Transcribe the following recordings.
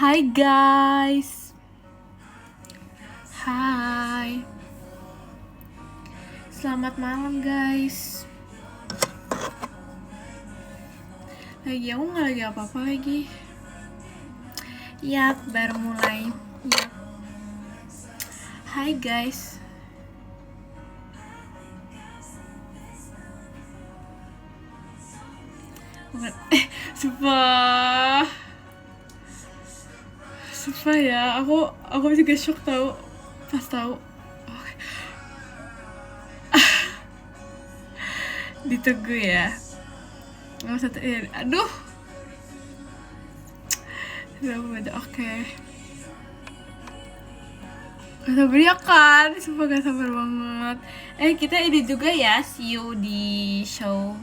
Hai guys. Hai. Selamat malam guys. Aku nggak lagi apa-apa lagi. Yap, baru mulai. Yap. Hai guys. Sumpah. Sumpah ya, aku juga shock tau pas tahu. Ditunggu ya. Nggak usah aduh. Oke. Gak sabar ya kan, sumpah gak sabar banget. Kita ini juga ya, see you di show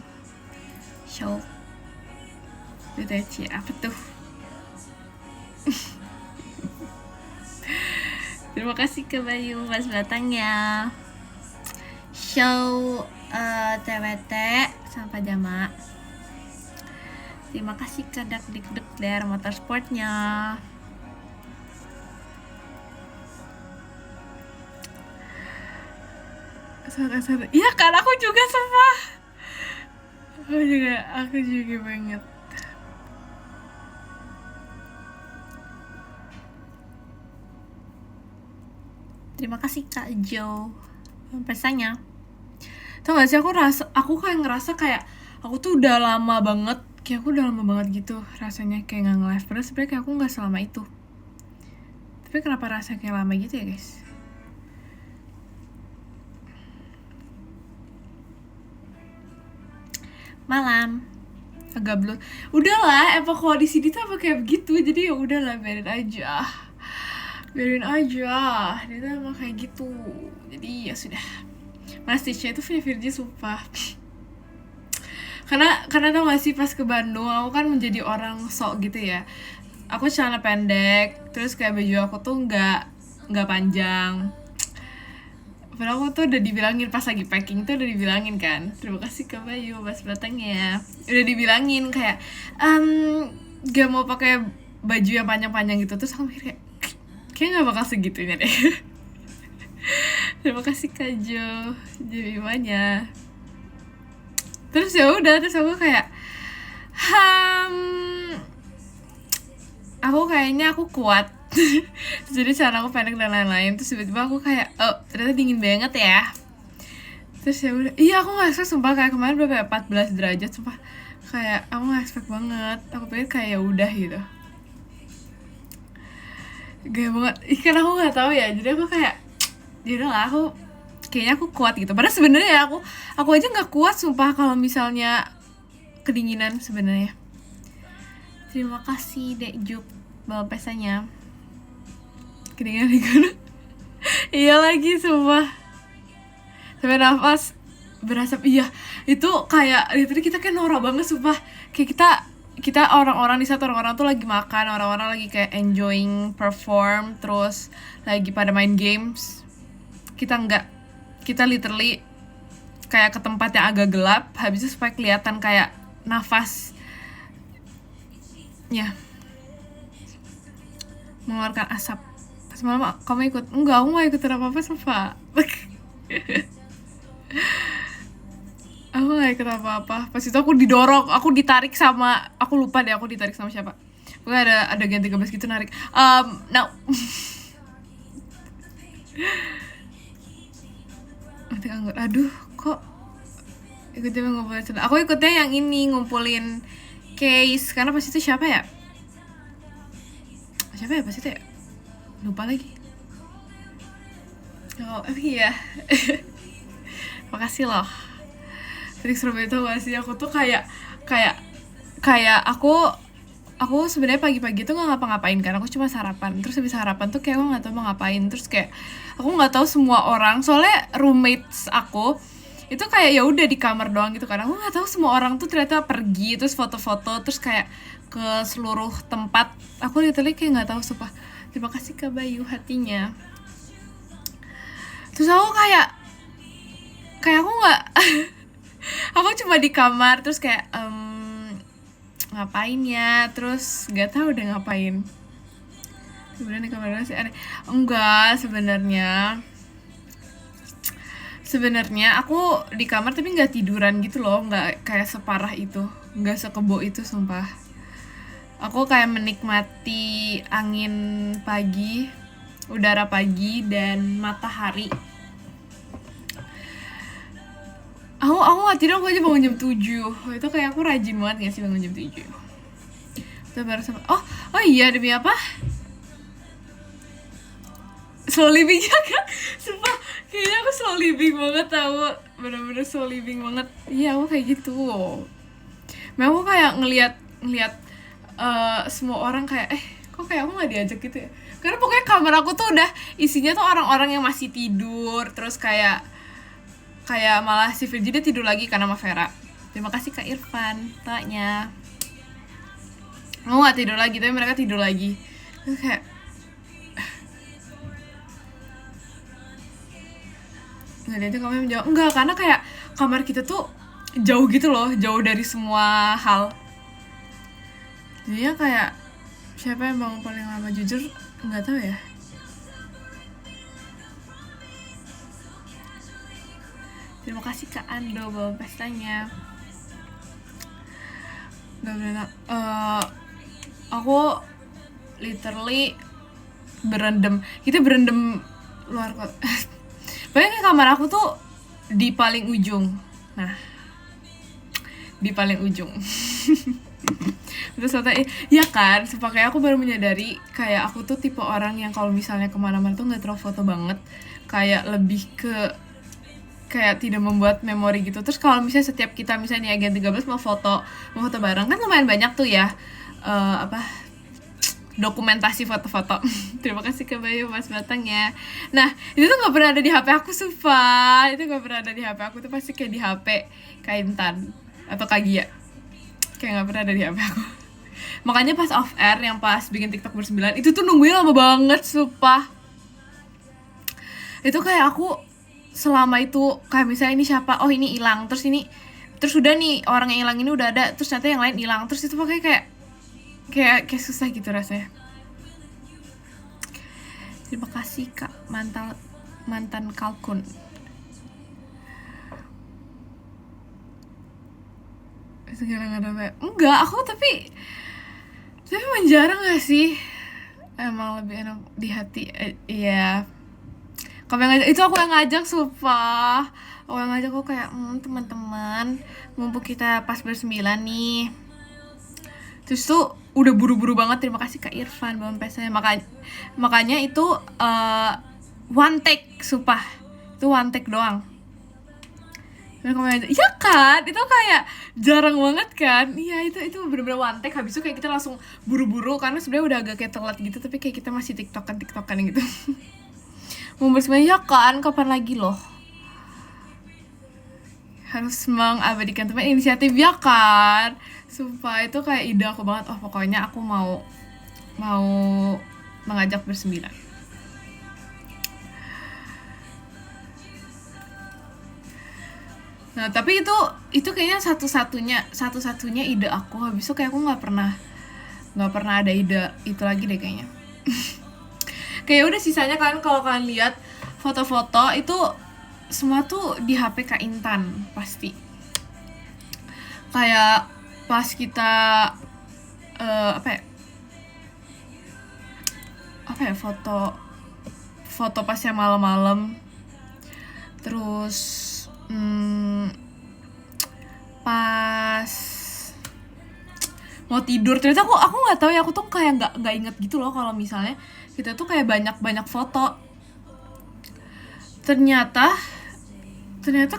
BTC, apa tuh? Terima kasih ke Bayu mas datangnya. Show TWT sama Pajama. Terima kasih ke Dak dari Motorsportnya. Iya kan, aku juga sumpah. Aku juga banget. Terima kasih Kak Jo pesannya. Tau gak sih, aku kayak ngerasa kayak aku tuh udah lama banget, kayak aku udah lama banget gitu rasanya kayak nggak nge-live. Padahal sebenarnya kayak aku nggak selama itu. Tapi kenapa rasanya kayak lama gitu ya guys? Malam agak blur. Udahlah, emang kalau di sini tuh apa kayak begitu, jadi ya udahlah, biarin aja. Dia tuh emang kayak gitu, jadi ya sudah. Mas Tisha itu punya Virgi sumpah. karena tau gak sih, pas ke Bandung aku kan menjadi orang sok gitu ya. Aku celana pendek, terus kayak baju aku tuh nggak panjang. Padahal aku tuh udah dibilangin pas lagi packing tuh udah dibilangin kan. Terima kasih ke Bayu pas datangnya. Udah dibilangin kayak gak mau pakai baju yang panjang-panjang gitu. Terus aku mikir kayak nggak bakal segitunya deh. Terima kasih Kak Jo Jemimanya. Terus ya udah, terus aku kayak aku kayaknya aku kuat. Jadi cara aku pendek dan lain-lain. Terus tiba-tiba aku kayak ternyata dingin banget ya. Terus ya udah, iya aku nggak expect sumpah, kayak kemarin berapa ya, 14 derajat sumpah. Kayak aku nggak expect banget. Aku pikir kayak ya udah gitu. Gaya banget. Kan aku nggak tahu ya. Jadi aku kayak ya udahlah, aku kayaknya aku kuat gitu. Padahal sebenarnya ya aku aja nggak kuat sumpah kalau misalnya kedinginan sebenarnya. Terima kasih Dek Juk bawa pesannya. Kedinginan di gunung. Iya lagi sumpah. Sampai nafas berasap. Iya, itu kayak tadi kita kayak norak banget sumpah. Kayak kita orang-orang di saat orang-orang tuh lagi makan, orang-orang lagi kayak enjoying perform, terus lagi pada main games. Kita enggak. Kita literally kayak ke tempat yang agak gelap, habis itu supaya kelihatan kayak nafas ya mengeluarkan asap. Pas malam kamu ikut? Enggak, aku gak ikutin apa-apa sumpah. Aku gak ikut apa-apa. Pas itu aku didorong, aku ditarik sama, aku lupa deh aku ditarik sama siapa. Pokoknya ada gen 13 gitu narik. No. Aduh, kok ikutnya ngumpulin cerita. Aku ikutnya yang ini, ngumpulin case. Karena pas itu siapa ya pas itu ya? Lupa lagi. Iya. Makasih loh. Trik Surabaya itu gak sih, aku tuh kayak aku sebenarnya pagi-pagi tuh nggak ngapa-ngapain kan, aku cuma sarapan. Terus habis sarapan tuh kayak aku nggak tahu mau ngapain. Terus kayak aku nggak tahu semua orang, soalnya roommates aku itu kayak ya udah di kamar doang gitu kan. Aku nggak tahu semua orang tuh ternyata pergi, terus foto-foto, terus kayak ke seluruh tempat. Aku literally kayak nggak tahu sumpah. Terima kasih ke Bayu hatinya. Terus aku kayak aku nggak aku cuma di kamar, terus kayak ngapain ya, terus nggak tahu udah ngapain. Sebenarnya di kamar sih aneh. Enggak, sebenarnya aku di kamar tapi nggak tiduran gitu loh, nggak kayak separah itu, nggak sekebo itu sumpah. Aku kayak menikmati angin pagi, udara pagi dan matahari. Aku nggak tidur, aku aja bangun jam 7. Itu kayak aku rajin banget gak sih bangun jam 7. Itu baru sama. Oh iya, demi apa? Slow living ya kan? Sumpah, kayaknya aku slow living banget tau. Bener-bener slow living banget. Iya, aku kayak gitu. Memang aku kayak ngeliat semua orang kayak kok kayak aku nggak diajak gitu ya. Karena pokoknya kamar aku tuh udah isinya tuh orang-orang yang masih tidur. Terus kayak malah si Virgi dia tidur lagi karena sama Vera. Terima kasih Kak Irfan, tanya. Aku gak tidur lagi, tapi mereka tidur lagi. Terus kayak nggak ada itu kamu menjawab. Enggak, karena kayak kamar kita tuh jauh gitu loh, jauh dari semua hal. Jadinya kayak siapa yang bangun paling lama, jujur nggak tahu ya. Terima kasih Kak Ando bawa pestanya. Aku literally berendam. Kita berendam luar kota. Pokoknya kamar aku tuh di paling ujung. Nah, di paling ujung. Terus ya kan, kayak aku baru menyadari kayak aku tuh tipe orang yang kalau misalnya kemana-mana tuh nggak terlalu foto banget, kayak lebih ke kayak tidak membuat memori gitu. Terus kalau misalnya setiap kita misalnya Gen 13 mau foto bareng kan lumayan banyak tuh ya dokumentasi foto-foto. Terima kasih ke Bayu Mas Batang ya. Nah itu tuh nggak pernah ada di HP aku sumpah, itu nggak pernah ada di HP aku, tuh pasti kayak di HP Kak Intan atau Kak Gia, kayak nggak pernah ada di HP aku. Makanya pas off air yang pas bikin TikTok ber-9 itu tuh nungguin lama banget sumpah. Itu kayak aku selama itu kayak misalnya ini siapa, oh ini hilang, terus udah nih orang yang hilang ini udah ada, terus ternyata yang lain hilang, terus itu pakai kayak susah gitu rasanya. Terima kasih Kak mantan kalkun. Enggak, aku tapi menjarang gak sih, emang lebih enak di hati. Iya, kamu yang ngajak, itu aku yang ngajak sumpah. Aku yang ngajak, aku kayak teman-teman mumpung kita pas ber-9 nih. Terus tuh udah buru-buru banget. Terima kasih Kak Irfan bawa pesanya. Makanya itu one take sumpah. Itu one take doang. Ya kan, itu kayak jarang banget kan. Iya, itu bener-bener one take. Habis itu kayak kita langsung buru-buru karena sebenarnya udah agak kayak telat gitu, tapi kayak kita masih tiktokan gitu. Mau bersemangat ya kan, kapan lagi loh. Harus mengabadikan teman inisiatif ya kan. Sumpah itu kayak ide aku banget. Oh pokoknya aku mau mengajak ber-9. Nah tapi itu kayaknya satu-satunya ide aku. Habis itu kayak aku nggak pernah ada ide itu lagi deh kayaknya. Kayak udah sisanya kan kalau kalian lihat foto-foto itu semua tuh di HP Kak Intan pasti. Kayak pas kita foto pas yang malam-malam, terus pas mau tidur, ternyata aku nggak tahu ya, aku tuh kayak nggak inget gitu loh kalau misalnya kita tuh kayak banyak foto. Ternyata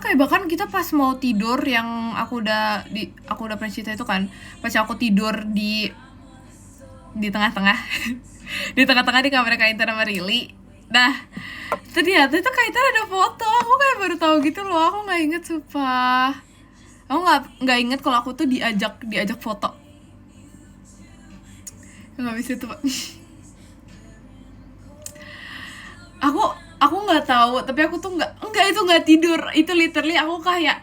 kayak bahkan kita pas mau tidur yang aku udah pernah cerita itu kan, pas aku tidur di tengah-tengah di tengah-tengah di kamar Kak Intan sama Rili. Nah ternyata itu Kak Intan ada foto, aku kayak baru tahu gitu loh. Aku nggak inget sumpah, aku nggak inget kalau aku tuh diajak foto. Nggak bisa tuh Pak. aku nggak tahu, tapi aku tuh nggak tidur. Itu literally aku kayak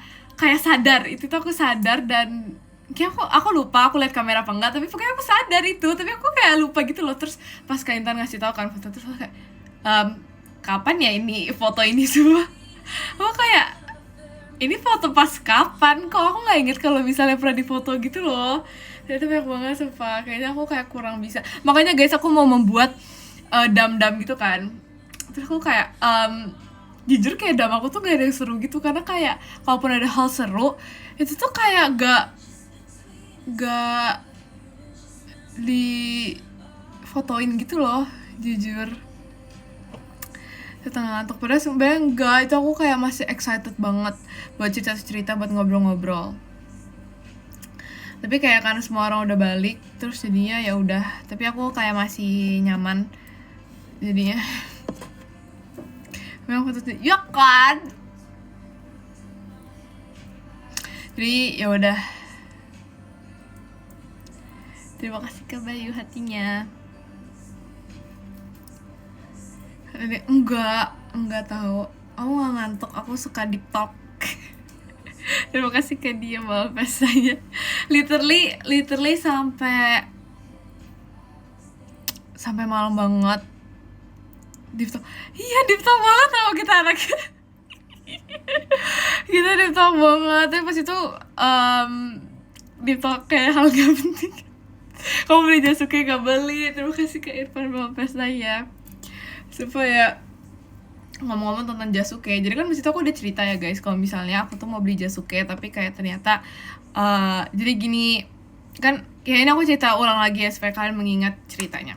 sadar, itu tuh aku sadar dan kayak aku lupa aku lihat kamera apa enggak, tapi pokoknya aku sadar itu, tapi aku kayak lupa gitu loh. Terus pas Kak Intan ngasih tahu kan foto, terus aku kayak kapan ya ini foto ini semua. Aku kayak ini foto pas kapan, kok aku nggak inget kalau misalnya pernah difoto gitu loh. Itu banyak banget sumpah, kayaknya aku kayak kurang bisa. Makanya guys, aku mau membuat dam-dam gitu kan. Terus aku kayak jujur kayak dam aku tuh gak ada yang seru gitu, karena kayak kalaupun ada hal seru itu tuh kayak gak di fotoin gitu loh, jujur. Setengah ngantuk, padahal sebenarnya enggak, itu aku kayak masih excited banget buat cerita-cerita, buat ngobrol-ngobrol. Tapi kayak karena semua orang udah balik, terus jadinya ya udah. Tapi aku kayak masih nyaman jadinya. Memang fotonya, ya kan. Jadi ya udah. Terima kasih ke Bayu hatinya. Enggak tahu. Aku nggak ngantuk, aku suka deep talk. Terima kasih ke dia malah pesanya. Literally sampai malam banget. Deep talk. Iya, deep talk banget sama kita anaknya. Kita deep talk banget. Tapi pas itu deep talk kayak hal gak penting. Kamu beli Jasuke gak beli. Terima kasih ke Irfan malah pesanya. Supaya ngomong-ngomong tentang Jasuke, jadi kan disitu aku udah cerita ya guys, kalau misalnya aku tuh mau beli Jasuke, tapi kayak ternyata jadi gini kan, kayak ini aku cerita ulang lagi ya supaya kalian mengingat ceritanya.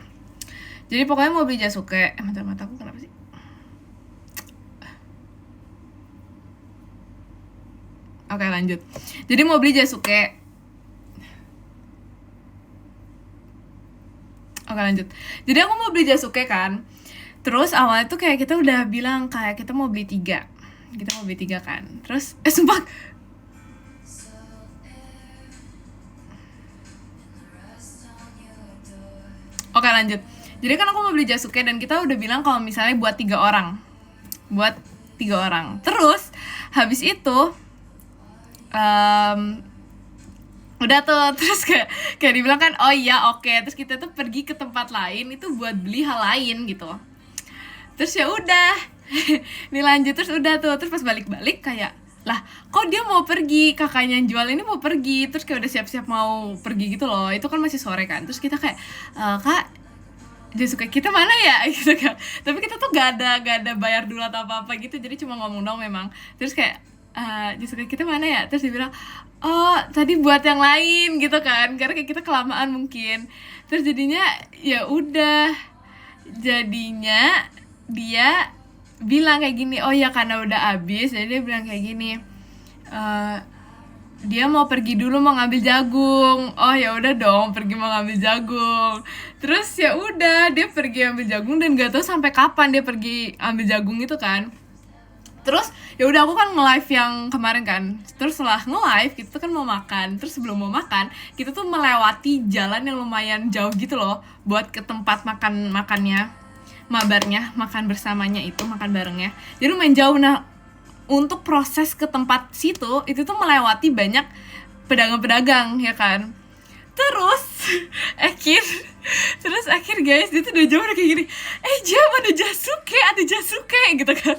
Jadi pokoknya mau beli Jasuke, mata-mataku kenapa sih? Oke, lanjut. Jadi mau beli Jasuke. Oke, lanjut. Jadi aku mau beli Jasuke kan. Terus awalnya tuh kayak kita udah bilang kayak kita mau beli 3. Kita mau beli 3 kan. Terus sumpah. Oke, lanjut. Jadi kan aku mau beli Jasuke dan kita udah bilang kalau misalnya buat 3 orang. Buat 3 orang. Terus habis itu udah tuh, terus kayak dibilang kan, oh iya oke. Terus kita tuh pergi ke tempat lain itu buat beli hal lain gitu. Terus ya udah. Nih lanjut, terus udah tuh. Terus pas balik-balik kayak, lah kok dia mau pergi, kakaknya yang jual ini mau pergi. Terus kayak udah siap-siap mau pergi gitu loh. Itu kan masih sore kan. Terus kita kayak, kak Jasuke kita mana ya gitu kan. Tapi kita tuh gak ada bayar dulu atau apa-apa gitu. Jadi cuma ngomong dong memang. Terus kayak, Jasuke kita mana ya? Terus dia bilang, oh tadi buat yang lain gitu kan. Karena kayak kita kelamaan mungkin. Terus jadinya ya udah. Jadinya dia bilang kayak gini, oh ya karena udah habis, jadi dia bilang kayak gini, dia mau pergi dulu mau ngambil jagung. Oh ya udah dong, pergi mau ngambil jagung. Terus ya udah dia pergi ambil jagung dan gak tahu sampai kapan dia pergi ambil jagung itu kan. Terus ya udah aku kan nge-live yang kemarin kan. Terus setelah nge-live kita kan mau makan. Terus sebelum mau makan kita tuh melewati jalan yang lumayan jauh gitu loh buat ke tempat makannya, mabarnya, makan bersamanya itu, makan barengnya. Jadi lumayan jauh. Nah, untuk proses ke tempat situ itu tuh melewati banyak pedagang-pedagang ya kan. Terus akhir guys, dia tuh udah jauh udah kayak gini, Jam ada Jasuke gitu kan.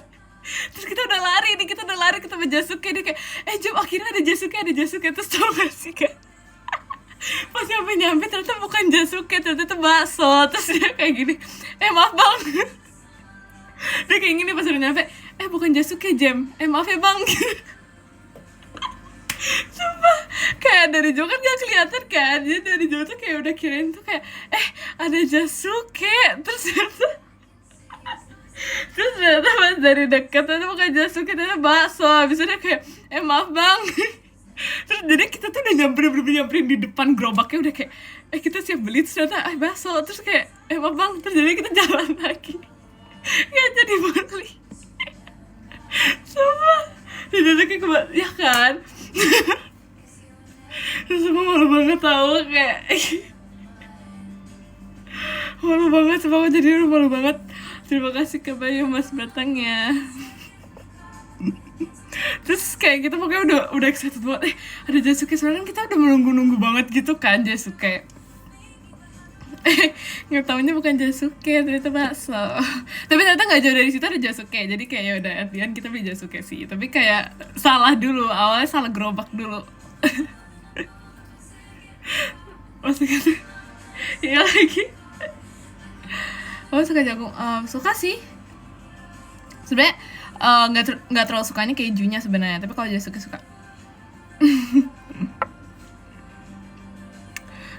Terus kita udah lari ketemu Jasuke. Dia kayak, Jam akhirnya ada Jasuke. Terus tau gak sih kan, pas nyampe ternyata bukan Jasuke, ternyata itu bakso. Terus dia kayak gini, maaf bang. Dia kayak gini pas udah nyampe, bukan Jasuke Jam, maaf ya bang. Sumpah, kayak dari jauh kan gak kelihatan kan. Jadi dari jauh tuh kayak udah kirain tuh kayak, ada Jasuke. Terus ternyata pas dari dekat itu bukan Jasuke, ternyata bakso. Habis itu kayak, maaf bang. Terus jadi kita tuh udah nyamperin di depan gerobaknya, udah kayak, kita siap beli. Terus ternyata, bakso. Terus kayak, maaf bang. Terus jadi kita jalan lagi, gak jadi beli. Sumpah, jadi kayak ya kan. Terus semua malu banget tau, kayak malu banget. Sumpah jadi malu banget. Terima kasih ke Bayu mas batangnya. Terus kayak kita pokoknya udah excited banget, ada Jasuke, soalnya kan kita udah menunggu-nunggu banget gitu kan Jasuke. Nggak taunya bukan Jasuke, ternyata bakso. Tapi ternyata nggak jauh dari situ ada Jasuke, jadi kayak ya udah artian kita beli Jasuke sih. Tapi kayak salah dulu, awalnya salah gerobak dulu. Maksudnya tuh iya lagi. Oh suka jagung, suka sih sebenarnya. Nggak terlalu sukanya kejunya sebenarnya, tapi kalau Jasuke suka.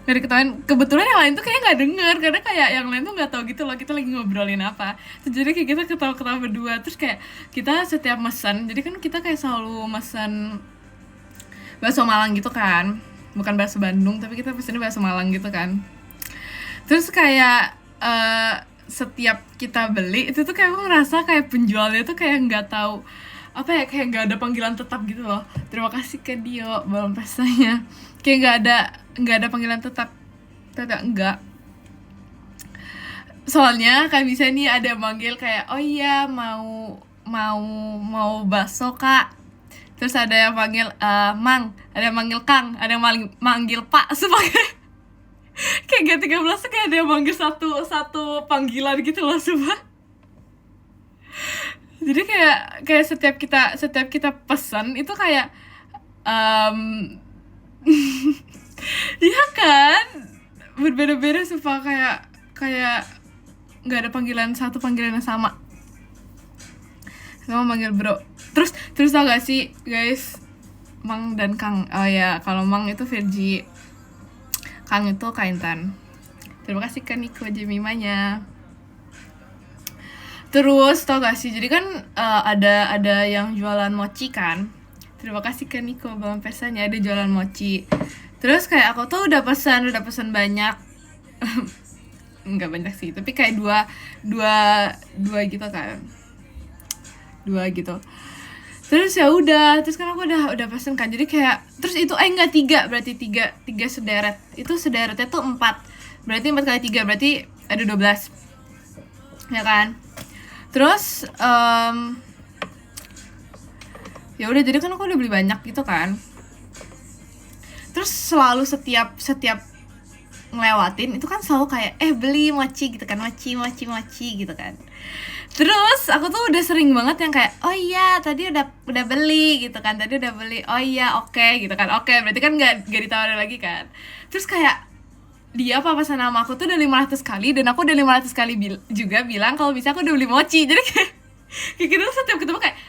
Nggak diketawain, kebetulan yang lain tuh kayak nggak denger, karena kayak yang lain tuh nggak tahu gitu loh kita lagi ngobrolin apa. Terus jadi kayak kita ketawa-ketawa berdua, terus kayak kita setiap mesen, jadi kan kita kayak selalu mesen bakso Malang gitu kan, bukan bakso Bandung, tapi kita pesennya bakso Malang gitu kan. Terus kayak setiap kita beli itu tuh kayak aku ngerasa kayak penjualnya tuh kayak nggak tahu apa ya, kayak nggak ada panggilan tetap gitu loh. Terima kasih ke Dio balon pestanya, kayak nggak ada panggilan tetap, ternyata enggak. Soalnya kayak bisa nih ada yang manggil kayak, oh iya mau bakso kak, terus ada yang manggil Mang, ada yang manggil Kang, ada yang manggil Pak, sebagai kayak G13 tuh kayak ada yang manggil satu panggilan gitu loh sumpah. Jadi kayak setiap kita pesan itu kayak iya kan, berbeda-beda sumpah, kayak nggak ada satu panggilan yang sama manggil bro. Terus tau gak sih guys, Mang dan Kang, oh ya kalau Mang itu Virgi, Kang itu Kaintan. Terima kasih kan Niko Jemimanya. Terus tau gak sih, jadi kan ada yang jualan mochi kan. Terima kasih kan Niko balon pestanya, ada jualan mochi. Terus kayak aku tuh udah pesan banyak. Enggak banyak sih, tapi kayak dua gitu kan. Dua gitu. Terus ya udah, terus kan aku udah pesen kan. Jadi kayak terus itu enggak 3, berarti 3 sederet. Itu sederetnya tuh 4. Berarti 4 kali 3 berarti ada 12. Ya kan? Terus ya udah, jadi kan aku udah beli banyak gitu kan. Terus selalu setiap ngelewatin itu kan selalu kayak beli mochi gitu kan, mochi gitu kan. Terus aku tuh udah sering banget yang kayak, oh iya tadi udah beli gitu kan, oh iya oke gitu kan, oke berarti kan nggak ditawarin lagi kan. Terus kayak dia pesan nama aku tuh udah 500 kali, dan aku udah 500 kali juga bilang kalau bisa aku udah beli mochi. Jadi kayak gitu setiap ketemu kayak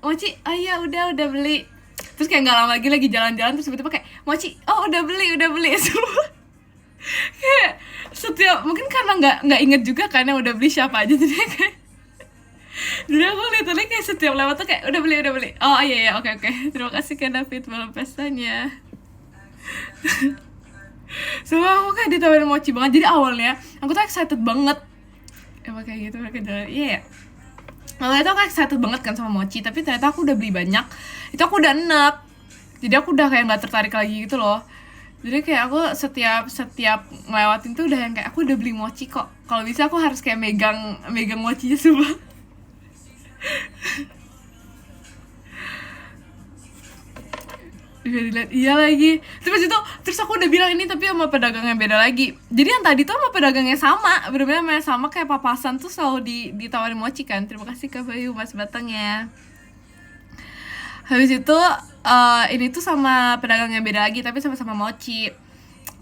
mochi, oh iya udah beli. Terus kayak nggak lama lagi jalan-jalan, terus tiba-tiba kayak mochi, oh udah beli semua. Kayak setiap, mungkin karena nggak inget juga kan yang udah beli siapa aja, jadi kayak jadi aku lihat kayak setiap lewat tuh kayak udah beli. Oh iya oke. Terima kasih kan David balon pestanya. Semua aku kayak ditawarin mochi banget. Jadi awalnya aku tuh excited banget. Emang kayak gitu mereka jalan. Iya. Awalnya tuh aku excited banget kan sama mochi, tapi ternyata aku udah beli banyak. Itu aku udah enek. Jadi aku udah kayak nggak tertarik lagi gitu loh. Jadi kayak aku setiap ngelewatin tuh udah yang kayak aku udah beli mochi kok. Kalau bisa aku harus kayak megang mochinya semua. Dilihat iya lagi. Terus aku udah bilang ini tapi sama pedagangnya beda lagi. Jadi yang tadi tuh sama pedagangnya sama, bener-bener sama kayak papasan tuh selalu ditawarin mochi kan. Terima kasih Kak Bayu Mas Batangnya. Habis itu ini tuh sama pedagangnya beda lagi tapi sama-sama mochi.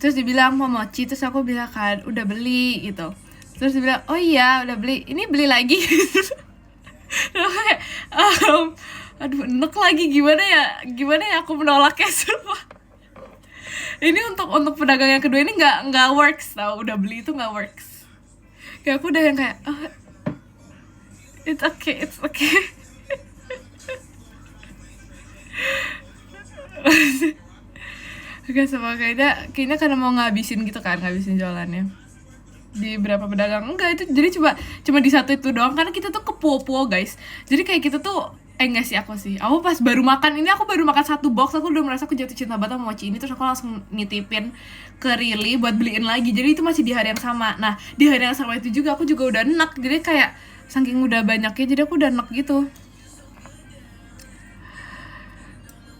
Terus dibilang mau mochi, terus aku bilang kan udah beli gitu. Terus dibilang oh iya udah beli, ini beli lagi. Aduh enek lagi, gimana ya aku menolaknya semua. Ini untuk pedagang yang kedua ini nggak works tau, udah beli itu nggak works. Kayak aku udah yang kayak it's okay. Oke, sama kayaknya karena mau ngabisin gitu kan, ngabisin jualannya di berapa pedagang. Enggak, itu jadi cuma di satu itu doang, karena kita tuh kepo-po guys. Jadi kayak kita tuh enggak sih, aku pas baru makan ini, aku baru makan 1 box, aku udah merasa aku jatuh cinta banget sama mochi ini. Terus aku langsung nitipin ke Rili buat beliin lagi. Jadi itu masih di hari yang sama. Nah di hari yang sama itu juga aku juga udah enak. Jadi kayak saking udah banyaknya, jadi aku udah enak gitu.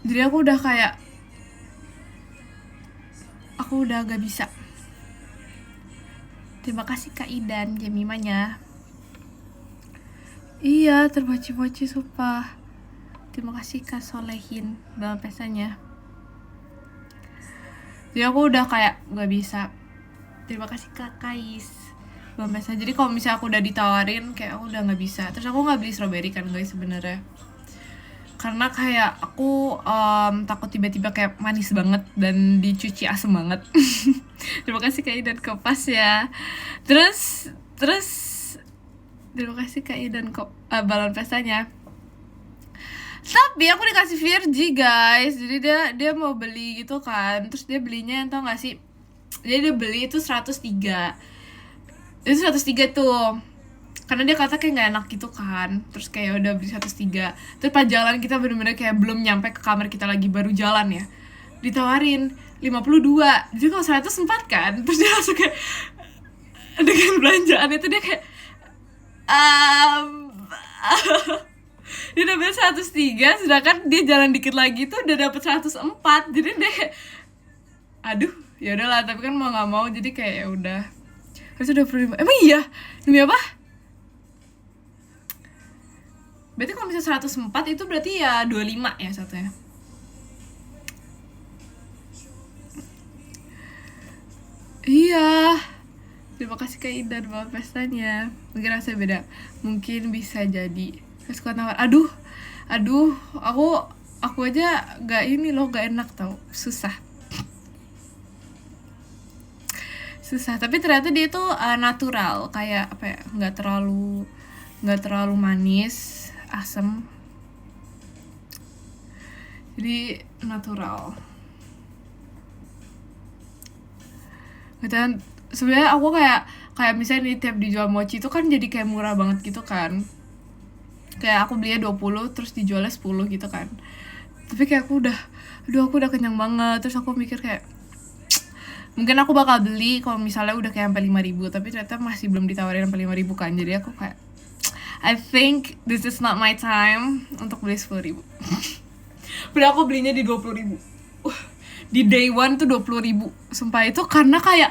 Jadi aku udah kayak, aku udah gak bisa. Terima kasih Kak Idan Jemimanya. Iya, termoci-moci sumpah. Terima kasih Kak Solehin dalam pesanya. Jadi aku udah kayak gak bisa. Terima kasih Kak Kais dalam pesa. Jadi kalau misalnya aku udah ditawarin, kayak aku udah gak bisa. Terus aku gak beli strawberry kan guys sebenarnya, karena kayak aku takut tiba-tiba kayak manis banget dan dicuci asem banget. Terima kasih Kak Idan Kopas ya. Terus terima kasih Kak Idan balon pestanya. Tapi aku dikasih Virgi guys. Jadi dia mau beli gitu kan. Terus dia belinya tau gak sih? Jadi dia beli itu 103. Itu 103 tuh. Karena dia kata kayak gak enak gitu kan. Terus kayak udah beli 103. Terus pas jalan kita bener-bener kayak belum nyampe ke kamar kita lagi, baru jalan ya, ditawarin 52. Jadi kalau 104 kan. Terus dia langsung kayak dengan belanjaan itu dia kayak dia udah beli 103, sedangkan dia jalan dikit lagi tuh udah dapet 104. Jadi dia aduh, ya udahlah, tapi kan mau nggak mau jadi kayak ya udah. Harus 25. Emang iya? Demi apa? Berarti kalau misalnya 104 itu berarti ya 25 ya satunya. Iya. Terima kasih Kak Idan bawa pestanya. Mungkin rasanya beda. Mungkin bisa jadi. Terus kuat nawar. Aduh, aku aja gak ini loh, gak enak tau. Susah. Tapi ternyata dia tuh natural, kayak apa ya? Gak terlalu manis, asam. Jadi natural. Dan sebenarnya aku kayak misalnya di tiap dijual mochi itu kan jadi kayak murah banget gitu kan. Kayak aku belinya 20 terus dijualnya 10 gitu kan. Tapi kayak aku udah kenyang banget. Terus aku mikir kayak mungkin aku bakal beli kalau misalnya udah kayak sampai 5.000, tapi ternyata masih belum ditawarin sampai 5.000 kan. Jadi aku kayak I think this is not my time untuk beli 10.000. Padahal aku belinya di 20.000. Di day one tuh 20.000. Sumpah itu karena kayak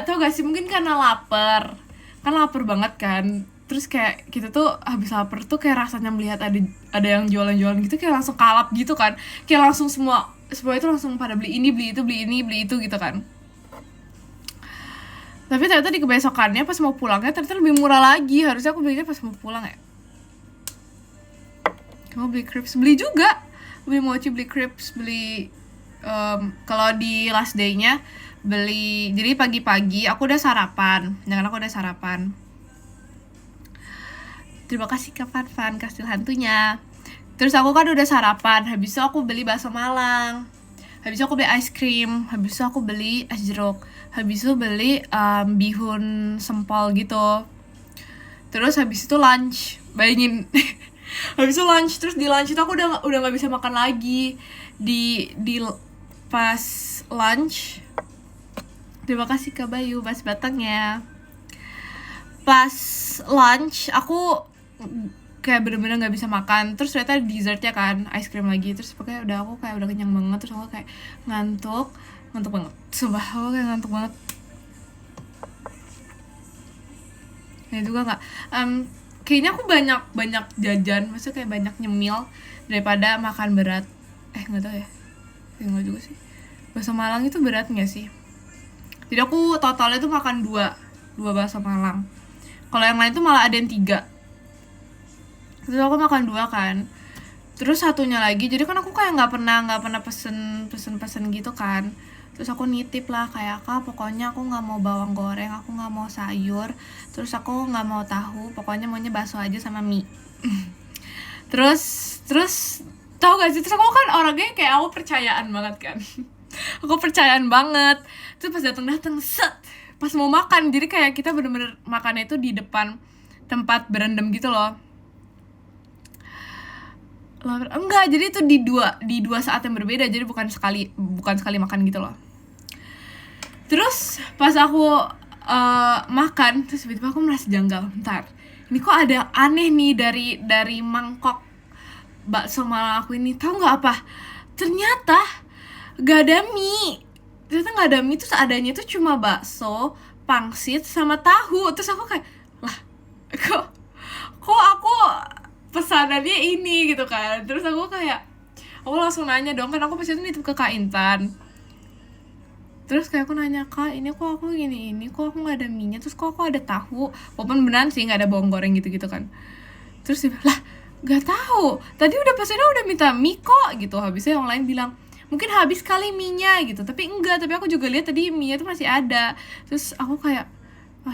tau gak sih, mungkin karena lapar. Kan lapar banget kan. Terus kayak kita tuh habis lapar tuh kayak rasanya melihat ada yang jualan-jualan gitu kayak langsung kalap gitu kan. Kayak langsung semua itu langsung pada beli ini, beli itu, beli ini, beli itu gitu kan. Tapi ternyata di kebesokannya pas mau pulangnya ternyata lebih murah lagi. Harusnya aku belinya pas mau pulang ya. Kamu beli crepes, beli juga. Beli mochi, beli crepes, beli kalau di last day-nya beli. Jadi pagi-pagi aku udah sarapan. Terima kasih Kak Fan kastil hantunya. Terus aku kan udah sarapan. Habis itu aku beli bakso Malang. Habis itu aku beli ice cream. Habis itu aku beli es jeruk. Habis itu beli bihun sempol gitu. Terus habis itu lunch. Bayangin. Habis itu lunch. Terus di lunch itu aku udah gak bisa makan lagi. Di pas lunch. Terima kasih Kak Bayu Bas Batangnya. Pas lunch aku kayak bener-bener gak bisa makan. Terus ternyata dessertnya kan ice cream lagi. Terus pokoknya aku udah kenyang banget. Terus aku kayak ngantuk banget. Sumpah aku kayak ngantuk banget. Nah juga gak kayaknya aku banyak jajan. Maksudnya kayak banyak nyemil daripada makan berat. Gak tau ya. Enggak juga sih. Bakso Malang itu berat gak sih? Jadi aku totalnya tuh makan 2 bakso Malang. Kalau yang lain tuh malah ada yang 3. Terus aku makan 2 kan. Terus satunya lagi, jadi kan aku kayak nggak pernah pesen gitu kan. Terus aku nitip lah kayak, Kak pokoknya aku nggak mau bawang goreng, aku nggak mau sayur, terus aku nggak mau tahu, pokoknya maunya bakso aja sama mie. Terus tau gak sih, terus aku kan orangnya kayak aku percayaan banget kan. Aku percayaan banget. Terus pas dateng set, pas mau makan, jadi kayak kita bener-bener makannya itu di depan tempat berendam gitu loh. Enggak, jadi itu di dua saat yang berbeda, jadi bukan sekali makan gitu loh. Terus pas aku makan, terus tiba-tiba aku merasa janggal. Bentar, ini kok ada aneh nih dari mangkok bakso Malang aku ini. Tahu nggak apa? ternyata gak ada mie. Ternyata gak ada mie, terus adanya tuh cuma bakso, pangsit, sama tahu. Terus aku kayak, lah kok aku pesanannya ini gitu kan. Terus aku langsung nanya dong, kan aku pasti itu nitip ke Kak Intan. Terus kayak aku nanya, Kak, ini kok aku ini kok aku gak ada mie-nya, terus kok aku ada tahu. Walaupun beneran sih gak ada bawang goreng gitu-gitu kan. Terus dia bilang, lah gak tahu, tadi udah pesannya udah minta mie kok gitu. Habisnya yang lain bilang, mungkin habis kali mie-nya gitu. Tapi enggak, tapi aku juga lihat tadi mie-nya tuh masih ada. Terus aku kayak,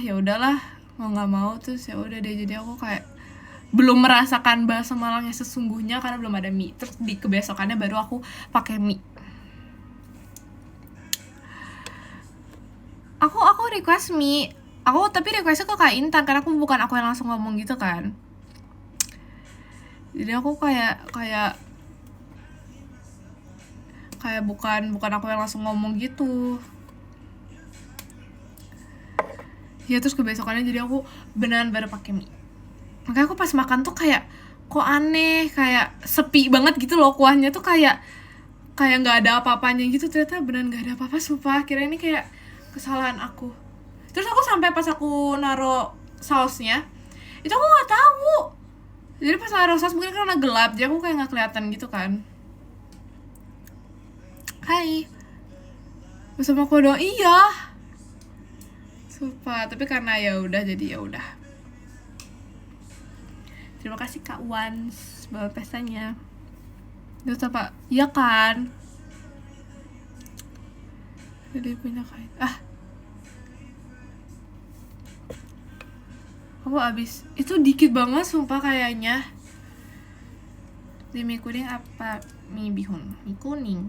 ya udahlah, mau nggak mau. Terus ya udah deh, jadi aku kayak belum merasakan bahasa Malang yang sesungguhnya karena belum ada mie. Terus di kebesokannya baru aku pakai mie. Aku request mie. Tapi requestnya ke Kak Intan karena bukan aku yang langsung ngomong gitu kan. Jadi aku kayak bukan aku yang langsung ngomong gitu. Ya terus kebesokannya jadi aku beneran baru pakai mie. Makanya aku pas makan tuh kayak kok aneh, kayak sepi banget gitu loh, kuahnya tuh kayak nggak ada apa-apanya gitu. Ternyata beneran nggak ada apa-apa, sumpah. Kira ini kayak kesalahan aku. Terus aku sampai pas aku naro sausnya itu aku nggak tahu. Jadi pas naro saus mungkin karena gelap, jadi aku kayak nggak kelihatan gitu kan. Hai, bersama aku doang. Iya, sumpah. Tapi karena ya udah, jadi ya udah. Terima kasih Kak Wans bawa pestanya. Terus apa? Iya kan? Jadi punya kain. Aku abis itu dikit banget sumpah kayaknya. Di mie kuning apa mie bihun? Mie kuning.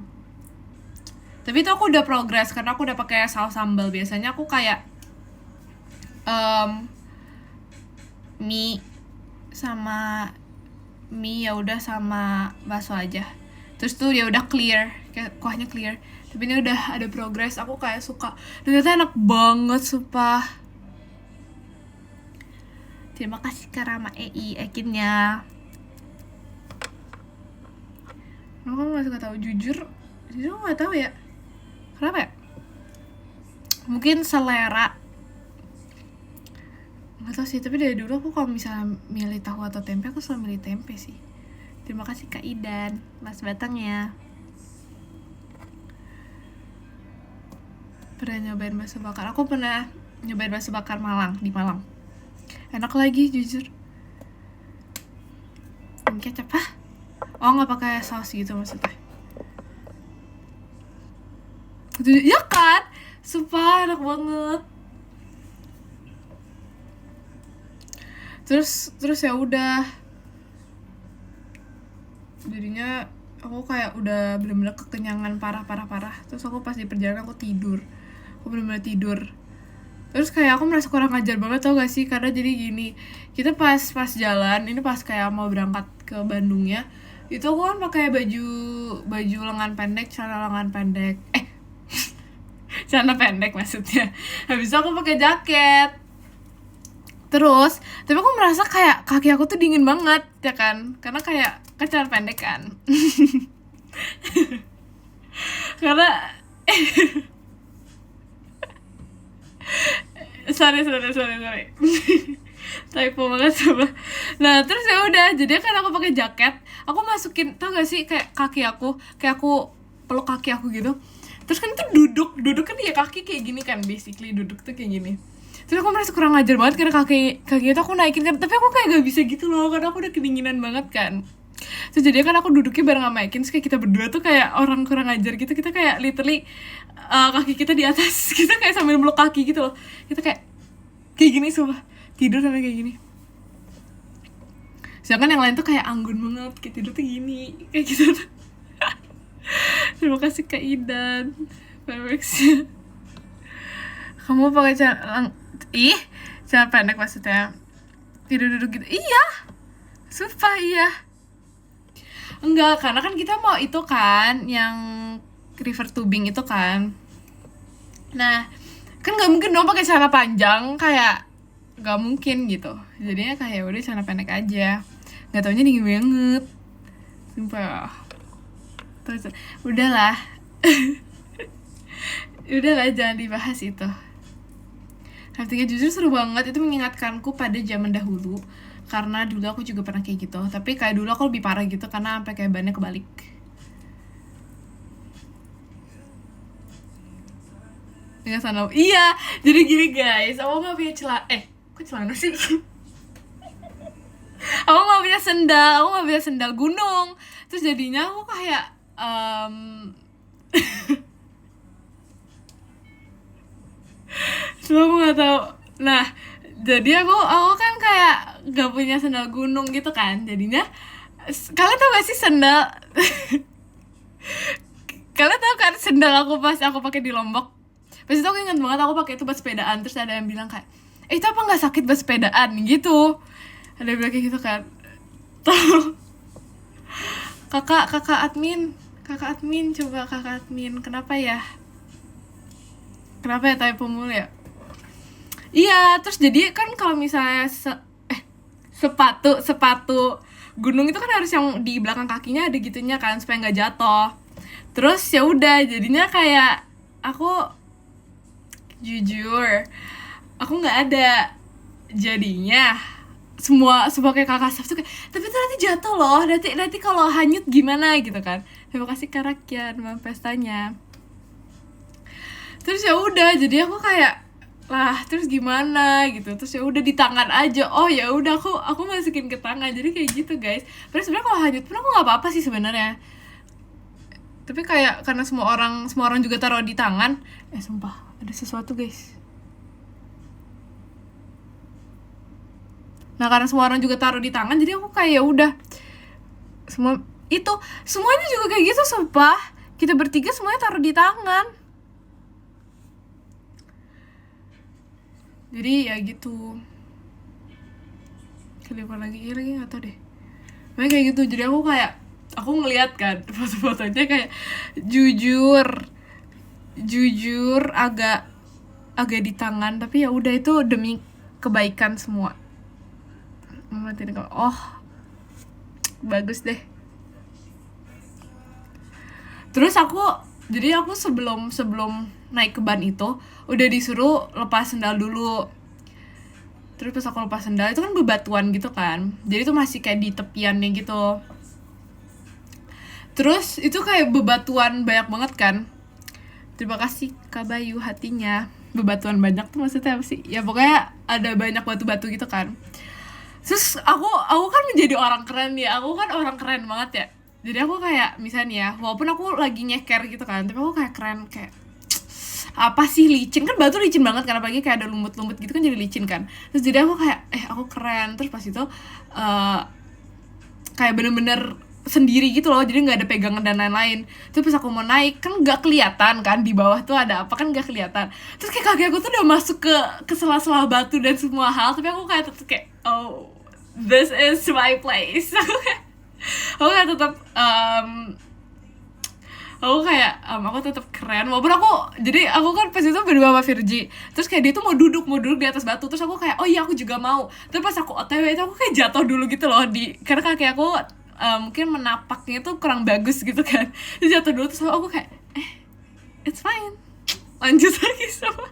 Tapi itu aku udah progres karena aku udah pakai saus sambal. Biasanya aku kayak mie sama mie ya udah sama bakso aja. Terus tuh ya udah clear, kayak kuahnya clear. Tapi ini udah ada progres, aku kayak suka. Ternyata enak banget sumpah. Terima kasih Kak Rama Ekinnya. Aku masih gak tahu, jujur aku gak tahu ya. Kenapa ya? Mungkin selera. Gak tau sih, tapi dari dulu aku kalau misalnya milih tahu atau tempe, aku selalu milih tempe sih. Terima kasih Kak Idan, Mas Batangnya. Pernah nyobain bakso bakar. Aku pernah nyobain bakso bakar di Malang. Enak lagi jujur. Kecap nggak pakai saus gitu maksudnya. Ya kan, sumpah enak banget. Terus ya udah, jadinya aku kayak udah bener-bener kekenyangan parah. Terus aku pas di perjalanan aku bener-bener tidur. Terus kayak aku merasa kurang ajar banget, tau gak sih? Karena jadi gini, kita pas jalan, ini pas kayak mau berangkat ke Bandungnya, itu aku kan pakai baju lengan pendek, celana lengan pendek. Celana pendek maksudnya. Habis itu aku pakai jaket. Terus, tapi aku merasa kayak kaki aku tuh dingin banget, ya kan? Karena kayak celana pendek kan. Karena sorry typo banget coba. Nah terus ya udah, jadi kan aku pakai jaket, aku masukin, tau gak sih, kayak aku peluk kaki aku gitu. Terus kan itu duduk kan ya, kaki kayak gini kan, basically duduk tuh kayak gini. Terus aku merasa kurang ajar banget karena kaki itu aku naikin kan, tapi aku kayak gak bisa gitu loh karena aku udah kedinginan banget kan. Terus jadi kan aku duduknya bareng sama Ekin, terus kayak kita berdua tuh kayak orang kurang ajar gitu. Kita kayak literally kaki kita di atas, kita kayak sambil meluk kaki gitu loh. Kita kayak gini sumpah, tidur sampai kayak gini. Sedangkan yang lain tuh kayak anggun banget, kayak tidur tuh gini, kayak gitu tuh. Terima kasih Kak Idan, Fireworks. Kamu pakai celana pendek maksudnya tidur duduk gitu? Iya, sumpah iya. Enggak, karena kan kita mau itu kan, yang river tubing itu kan. Nah, kan nggak mungkin dong pakai celana panjang, kayak nggak mungkin gitu. Jadinya kayak udah celana pendek aja. Nggak taunya dingin banget, sumpah. Udahlah. Udahlah, jangan dibahas itu. Artinya jujur seru banget, itu mengingatkanku pada zaman dahulu. Karena dulu aku juga pernah kayak gitu. Tapi kayak dulu aku lebih parah gitu karena sampai kayak bannya kebalik. Dengan sandal. Iya, jadi gini guys, aku nggak punya celana. Kok celana sih? Aku nggak punya sendal gunung. Terus jadinya aku kayak cuma aku nggak tahu. Nah, jadi aku kan kayak gak punya sendal gunung gitu kan. Jadinya kalian tau gak sih sendal? Kalian tau kan sendal aku pas aku pakai di Lombok? Pas itu aku ingat banget aku pakai itu buat sepedaan. Terus ada yang bilang kayak, itu apa nggak sakit buat sepedaan gitu? Ada yang bilang kayak gitu kan. Tahu? kakak admin, coba kakak admin, kenapa ya typo mulu ya? Iya, terus jadi kan kalau misalnya sepatu gunung itu kan harus yang di belakang kakinya ada gitunya kan supaya nggak jatuh. Terus ya udah, jadinya kayak aku jujur aku nggak ada, jadinya semua kayak kakak staff tuh kayak, tapi itu nanti jatuh loh, nanti kalau hanyut gimana gitu kan. Terima kasih Kak Rakyat, maaf pestanya. Terus ya udah, jadi aku kayak lah terus gimana gitu, terus ya udah di tangan aja. Oh ya udah, aku masukin ke tangan, jadi kayak gitu guys. Padahal sebenarnya kalau hanyut pun aku nggak apa-apa sih sebenarnya, tapi kayak karena semua orang juga taruh di tangan. Sumpah ada sesuatu guys. Nah karena semua orang juga taruh di tangan, jadi aku kayak ya udah, semuanya juga kayak gitu. Sumpah kita bertiga semuanya taruh di tangan. Jadi ya gitu. Kelihatan lagi nggak tau deh. Makanya kayak gitu. Jadi aku ngeliat kan foto-fotonya kayak jujur agak di tangan, tapi ya udah itu demi kebaikan semua. Oh bagus deh. Terus aku sebelum naik ke ban itu udah disuruh lepas sendal dulu. Terus pas aku lepas sendal itu kan bebatuan gitu kan, jadi itu masih kayak di tepiannya gitu. Terus itu kayak bebatuan banyak banget kan. Terima kasih Kak Bayu hatinya. Bebatuan banyak tuh maksudnya apa sih? Ya pokoknya ada banyak batu-batu gitu kan. Terus aku kan menjadi orang keren ya. Aku kan orang keren banget ya. Jadi aku kayak misalnya ya, walaupun aku lagi nyeker gitu kan, tapi aku kayak keren, kayak apa sih, licin kan, batu licin banget kan, apalagi kayak ada lumut-lumut gitu kan jadi licin kan. Terus jadi aku kayak aku keren. Terus pas itu kayak bener-bener sendiri gitu loh, jadi nggak ada pegangan dan lain-lain. Terus pas aku mau naik kan nggak kelihatan kan di bawah tuh ada apa, kan nggak kelihatan. Terus kayak kaki aku tuh udah masuk ke sela-sela batu dan semua hal, tapi aku kayak tetep kayak, oh this is my place. Aku kayak tetap aku tetap keren, walaupun aku kan pas itu berdua sama Virgi. Terus kayak dia tuh mau duduk di atas batu, terus aku kayak oh iya aku juga mau. Terus pas aku OTW itu aku kayak jatuh dulu gitu loh, karena kaki aku mungkin menapaknya tuh kurang bagus gitu kan. Terus jatuh dulu, terus aku kayak it's fine, lanjut lagi sama.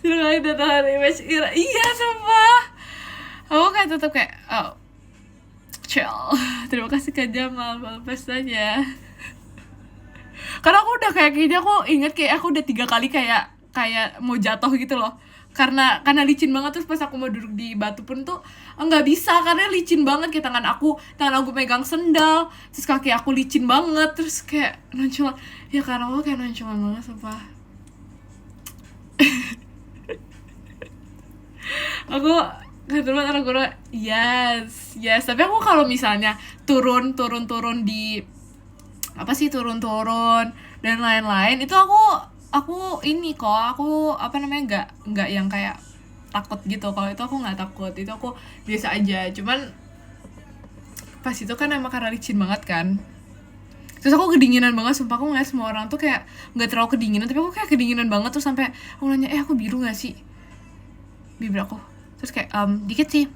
Terus kali datang image Ira, iya sumpah aku kayak tetap kayak oh chill. Terima kasih Kak Jamal pestanya. Karena aku udah kayak gini, aku inget kayak aku udah 3 kali kayak mau jatuh gitu loh, karena licin banget. Terus pas aku mau duduk di batu pun tuh nggak bisa karena licin banget, kayak tangan aku megang sendal, terus kaki aku licin banget. Terus kayak nonchalant ya, karena aku kayak nonchalant banget sumpah. Aku ketemu orang yes, tapi aku kalau misalnya turun di apa sih, turun dan lain-lain itu aku ini kok, aku apa namanya, nggak yang kayak takut gitu. Kalau itu aku nggak takut, itu aku biasa aja. Cuman pas itu kan emang karena licin banget kan, terus aku kedinginan banget sumpah. Aku ngeliat semua orang tuh kayak nggak terlalu kedinginan, tapi aku kayak kedinginan banget. Terus sampai aku nanya aku biru nggak sih bibir aku, terus kayak dikit sih.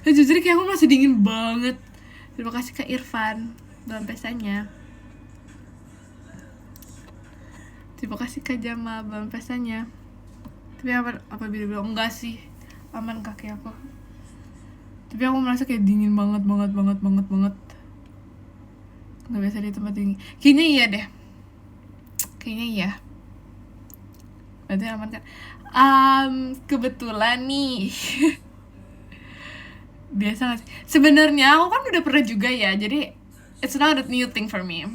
Dan jujur kayak aku masih dingin banget. Terima kasih Kak Irfan. belum pestanya. Terima kasih Kak Jama, belum pestanya. Tapi apa bilang enggak sih, aman kaki aku. Tapi aku merasa kayak dingin banget. Nggak biasa di tempat dingin. Kayaknya iya deh. Kayaknya iya. Berarti aman kan? Kebetulan nih. Biasa gak sih? Sebenarnya aku kan udah pernah juga ya. Jadi it's not a new thing for me.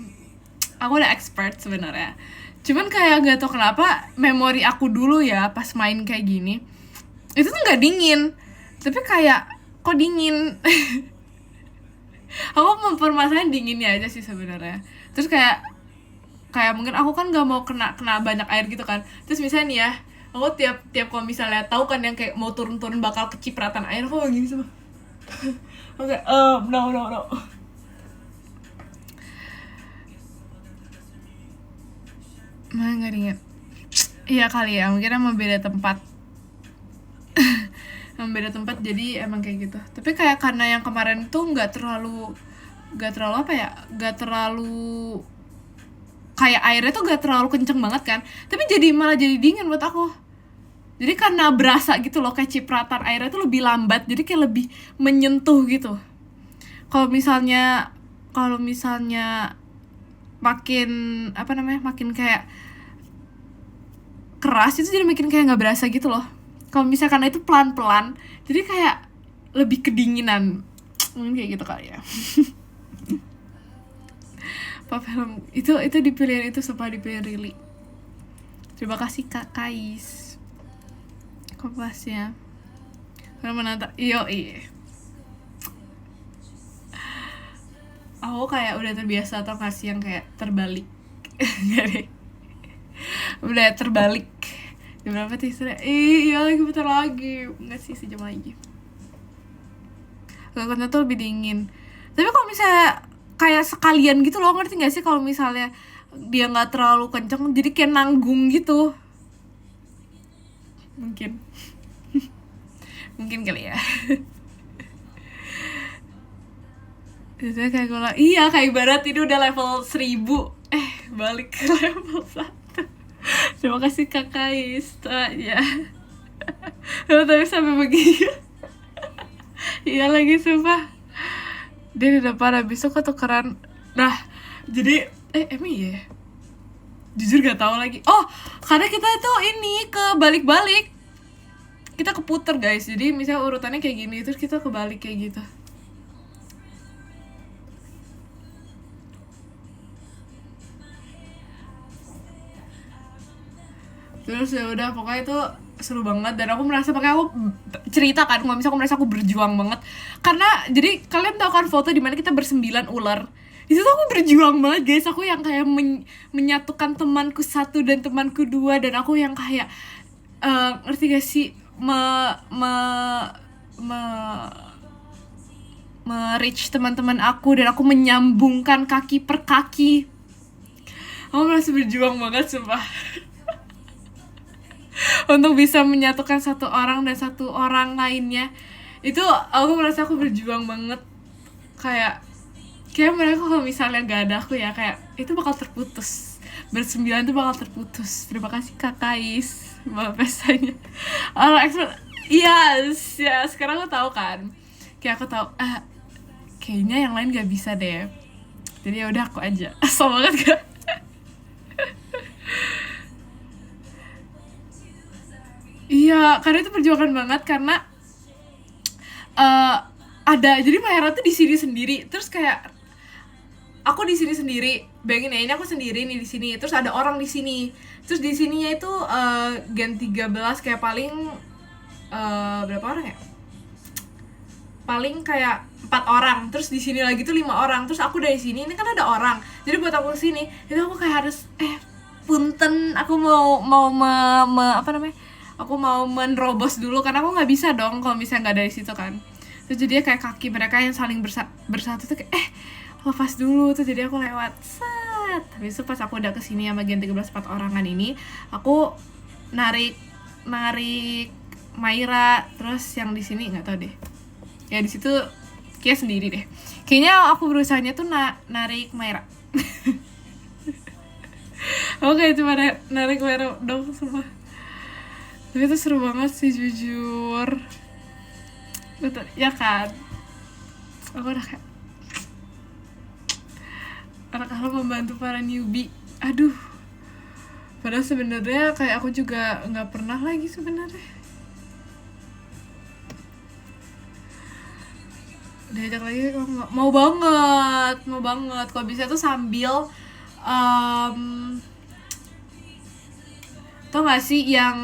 Aku udah expert sebenarnya. Cuman kayak gak tau kenapa memori aku dulu ya pas main kayak gini itu tuh nggak dingin, tapi kayak kok dingin. Aku mempermasalahin dinginnya aja sih sebenarnya. Terus kayak mungkin aku kan nggak mau kena banyak air gitu kan. Terus misalnya nih ya, aku tiap kalau misalnya tahu kan yang kayak mau turun bakal kecipratan air, aku gini semua. Oke, no. Mana nggak dingin? Iya kali ya, mungkin emang beda tempat. Emang beda tempat jadi emang kayak gitu. Tapi kayak karena yang kemarin tuh nggak terlalu apa ya, nggak terlalu kayak airnya tuh nggak terlalu kenceng banget kan, tapi malah jadi dingin buat aku. Jadi karena berasa gitu loh, kayak cipratan airnya tuh lebih lambat, jadi kayak lebih menyentuh gitu. Kalau misalnya makin makin kayak keras itu jadi makin kayak nggak berasa gitu loh. Kalau misalkan itu pelan-pelan, jadi kayak lebih kedinginan. Kayak gitu kali ya. Apa film itu dipilihin itu dipilihin Rili. Terima kasih Kak Kais. Kompasnya. Karena menantang. Iya. Aku kayak udah terbiasa atau kasih yang kayak terbalik. Enggak deh. Udah terbalik. Jam berapa sih? Iya lagi bentar lagi. Enggak sih, sejam lagi. Kekuatan tuh lebih dingin. Tapi kalau misalnya kayak sekalian gitu loh, ngerti gak sih? Kalau misalnya dia gak terlalu kenceng, jadi kayak nanggung gitu. Mungkin kali ya. Itu kayak gue lah, iya kayak ibarat ini udah level 1000, balik ke level 1. Terima kasih Kak Kais ya. Tapi sampai begini. Iya lagi sumpah. Dia udah parah, besok ketukeran. Nah, jadi emang iya. Jujur gak tahu lagi. Oh, karena kita itu ini kebalik-balik. Kita keputer guys. Jadi misalnya urutannya kayak gini, terus kita kebalik kayak gitu. Terus ya udah pokoknya itu seru banget, dan aku merasa pakai aku cerita kan kalau misalnya aku merasa aku berjuang banget karena jadi kalian tahu kan foto dimana kita bersembilan ular itu tuh aku berjuang banget guys. Aku yang kayak menyatukan temanku satu dan temanku dua, dan aku yang kayak ngerti gak sih reach teman-teman aku, dan aku menyambungkan kaki per kaki. Aku merasa berjuang banget sumpah. Untuk bisa menyatukan satu orang dan satu orang lainnya. Itu aku merasa aku berjuang banget. Kayak mereka kalau misalnya gak ada aku ya, kayak itu bakal terputus. Bersembilan itu bakal terputus. Terima kasih Kak Kais, Mbak pestanya. Orang expert. Yes, ya sekarang aku tahu kan. Kayak aku tahu kayaknya yang lain gak bisa deh. Jadi ya udah aku aja. Asal banget gak? Iya, karena itu perjuangan banget karena ada, jadi Mayra tuh di sini sendiri, terus kayak aku di sini sendiri. Bayangin ya, ini aku sendiri nih di sini, terus ada orang di sini. Terus di sininya itu Gen 13 kayak paling berapa orang ya? Paling kayak 4 orang. Terus di sini lagi tuh 5 orang. Terus aku dari sini, ini kan ada orang. Jadi buat aku kesini, itu aku kayak harus punten, aku mau aku mau menerobos dulu karena aku nggak bisa dong kalau misalnya nggak dari situ kan. Terus jadi kayak kaki mereka yang saling bersatu tuh kayak lepas dulu tuh, jadi aku lewat set. Habis itu pas aku udah kesini sama Gen 13 4 orangan ini, aku narik Mayra, terus yang di sini nggak tahu deh. Ya di situ kayak sendiri deh. Kayaknya aku berusahanya tuh narik Maira. Oke, cuma narik Maira dong semua. Tapi itu seru banget sih jujur. Betul, ya kan? Aku udah kayak anak-anak membantu para newbie. Aduh. Padahal sebenarnya kayak aku juga nggak pernah lagi sebenarnya. Diajak lagi mau banget kalau bisa tuh sambil tau gak sih yang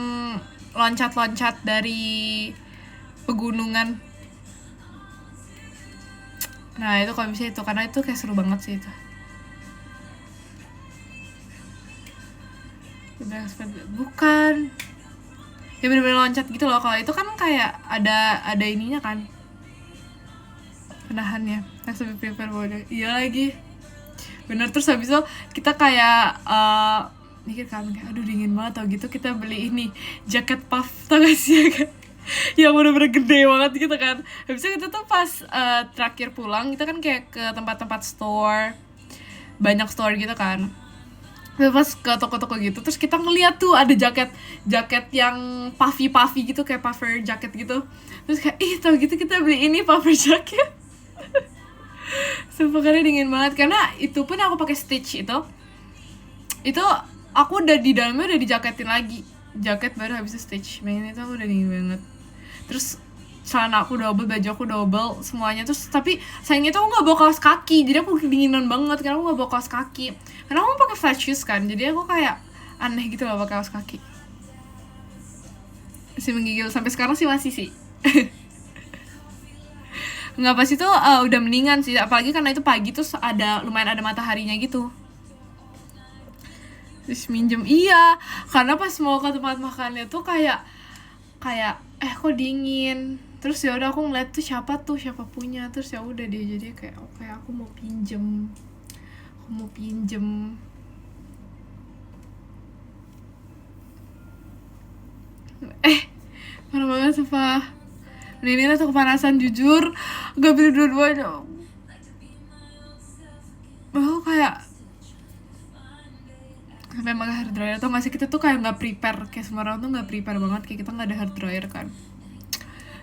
loncat-loncat dari pegunungan. Nah itu kalau bisa itu, karena itu kayak seru banget sih itu. Bukan ya, bener-bener loncat gitu loh. Kalau itu kan kayak ada ininya kan, penahannya, harus lebih prepare banget. Iya lagi, bener. Terus habis itu kita kayak mikir kan, kayak aduh dingin banget tau gitu, kita beli ini jaket puff, tau gak sih ya kan? Yang bener-bener gede banget gitu kan. Habis itu kita tuh pas terakhir pulang, kita kan kayak ke tempat-tempat store, banyak store gitu kan. Pas ke toko-toko gitu, terus kita ngeliat tuh ada jaket yang puffy gitu, kayak puffer jaket gitu. Terus kayak tau gitu kita beli ini puffer jaket. Sumpah karena dingin banget, karena itu pun aku pakai stitch itu aku udah di dalamnya udah dijaketin lagi, jaket baru habis itu stitch. Pengen itu aku udah dingin banget. Terus celana aku double, baju aku double, semuanya. Terus tapi sayangnya tuh aku nggak bawa kaos kaki, jadi aku kedinginan banget karena aku nggak bawa kaos kaki. Karena aku pakai flat shoes kan, jadi aku kayak aneh gitu loh pakai kaos kaki. Masih menggigil sampai sekarang sih, masih sih. Nggak, pas itu udah mendingan sih, apalagi karena itu pagi terus lumayan ada mataharinya gitu. Terus minjem, iya, karena pas mau ke tempat makannya tuh kayak kok dingin. Terus ya udah aku ngeliat tuh siapa punya, terus ya udah deh, jadi kayak oke, aku mau pinjem. Parah banget sumpah. Ini tuh kepanasan jujur, gak beli dua-duanya. Aku kayak sampai pakai hair dryer atau nggak sih, kita tuh kayak nggak prepare, kayak semua orang tuh nggak prepare banget, kayak kita nggak ada hair dryer kan.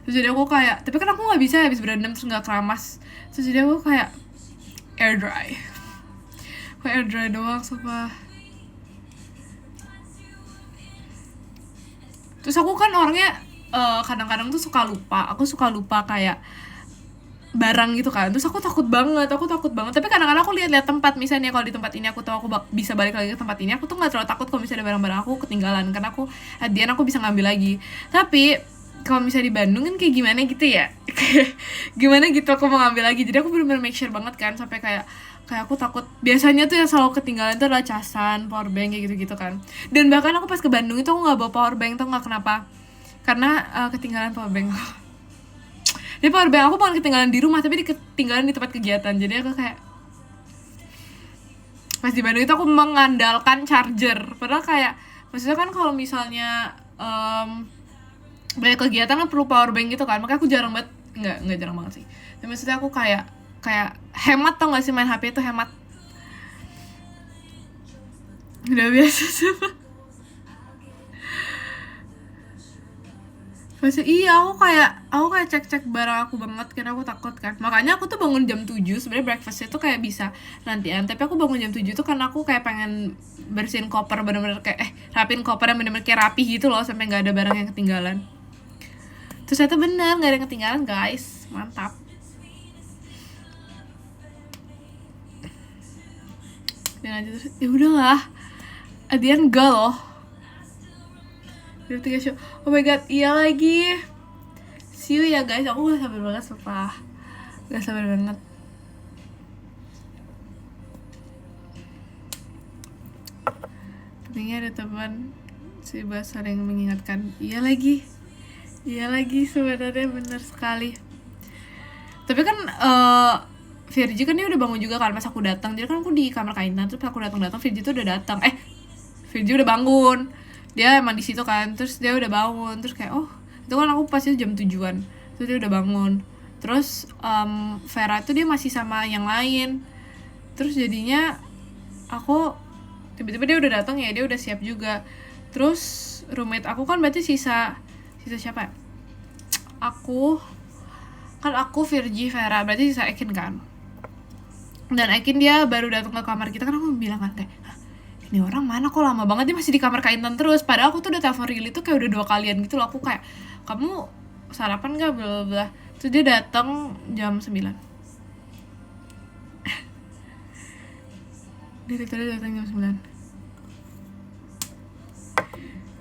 Terus jadi aku kayak, tapi kan aku nggak bisa habis berendam terus nggak keramas. Terus jadi aku kayak air dry doang sumpah. Terus aku kan orangnya kadang-kadang tuh suka lupa kayak barang gitu kan. Terus aku takut banget. Tapi kadang-kadang aku lihat tempat, misalnya kalau di tempat ini aku tahu aku bisa balik lagi ke tempat ini, aku tuh nggak terlalu takut kalau misalnya barang-barang aku ketinggalan, karena aku hadian aku bisa ngambil lagi. Tapi kalau misalnya di Bandung kan kayak gimana gitu ya, gimana gitu aku mau ngambil lagi. Jadi aku benar-benar make sure banget kan, sampai kayak aku takut. Biasanya tuh yang selalu ketinggalan tuh adalah casan, power bank, kayak gitu-gitu kan. Dan bahkan aku pas ke Bandung itu aku nggak bawa power bank, tuh nggak kenapa, karena ketinggalan power bank. Jadi power bank aku bukan ketinggalan di rumah, tapi ketinggalan di tempat kegiatan. Jadi aku kayak pas di Bandung itu aku mengandalkan charger. Padahal kayak maksudnya kan kalau misalnya banyak kegiatan kan perlu power bank gitu kan. Makanya aku jarang banget, nggak jarang banget sih. Tapi maksudnya aku kayak hemat, tau gak sih, main HP itu hemat. Udah biasa sama. Maksudnya iya, aku kayak cek barang aku banget, karena aku takut kan. Makanya aku tuh bangun jam 7, sebenarnya breakfastnya tuh kayak bisa nantian, tapi aku bangun jam 7 tuh karena aku kayak pengen bersihin koper, bener-bener kayak rapin koper yang bener-bener kayak rapi gitu loh, sampai nggak ada barang yang ketinggalan. Terus ternyata bener, nggak ada yang ketinggalan guys, mantap. Dan aja terus ya udahlah, at the end enggak loh. Udah 3 show. Oh my god, iya lagi. See you ya guys. Aku gak sabar banget, sumpah. Gak sabar banget. Pentingnya ada teman si bahas saling mengingatkan. Iya lagi sebenarnya benar sekali. Tapi kan Virgi kan dia udah bangun juga kan pas aku datang. Jadi kan aku di kamar kainan, terus pas aku datang Virgi tuh udah datang. Virgi udah bangun. Dia emang di situ kan, terus dia udah bangun, terus kayak itu kan aku pasti jam 7-an, terus dia udah bangun, Terus Vera tuh dia masih sama yang lain. Terus jadinya aku tiba-tiba dia udah datang ya, dia udah siap juga. Terus roommate aku kan berarti sisa siapa ya? Aku Virgi, Vera, berarti sisa Ekin kan. Dan Ekin dia baru datang ke kamar kita kan, aku bilang kan kayak, ini orang mana kok lama banget, dia masih di kamar Kak Intan terus. Padahal aku tuh udah telepon Rili tuh kayak udah 2 kalian gitu loh. Aku kayak, kamu sarapan gak, bla bla. Terus dia datang jam 9. Dia datang jam 9.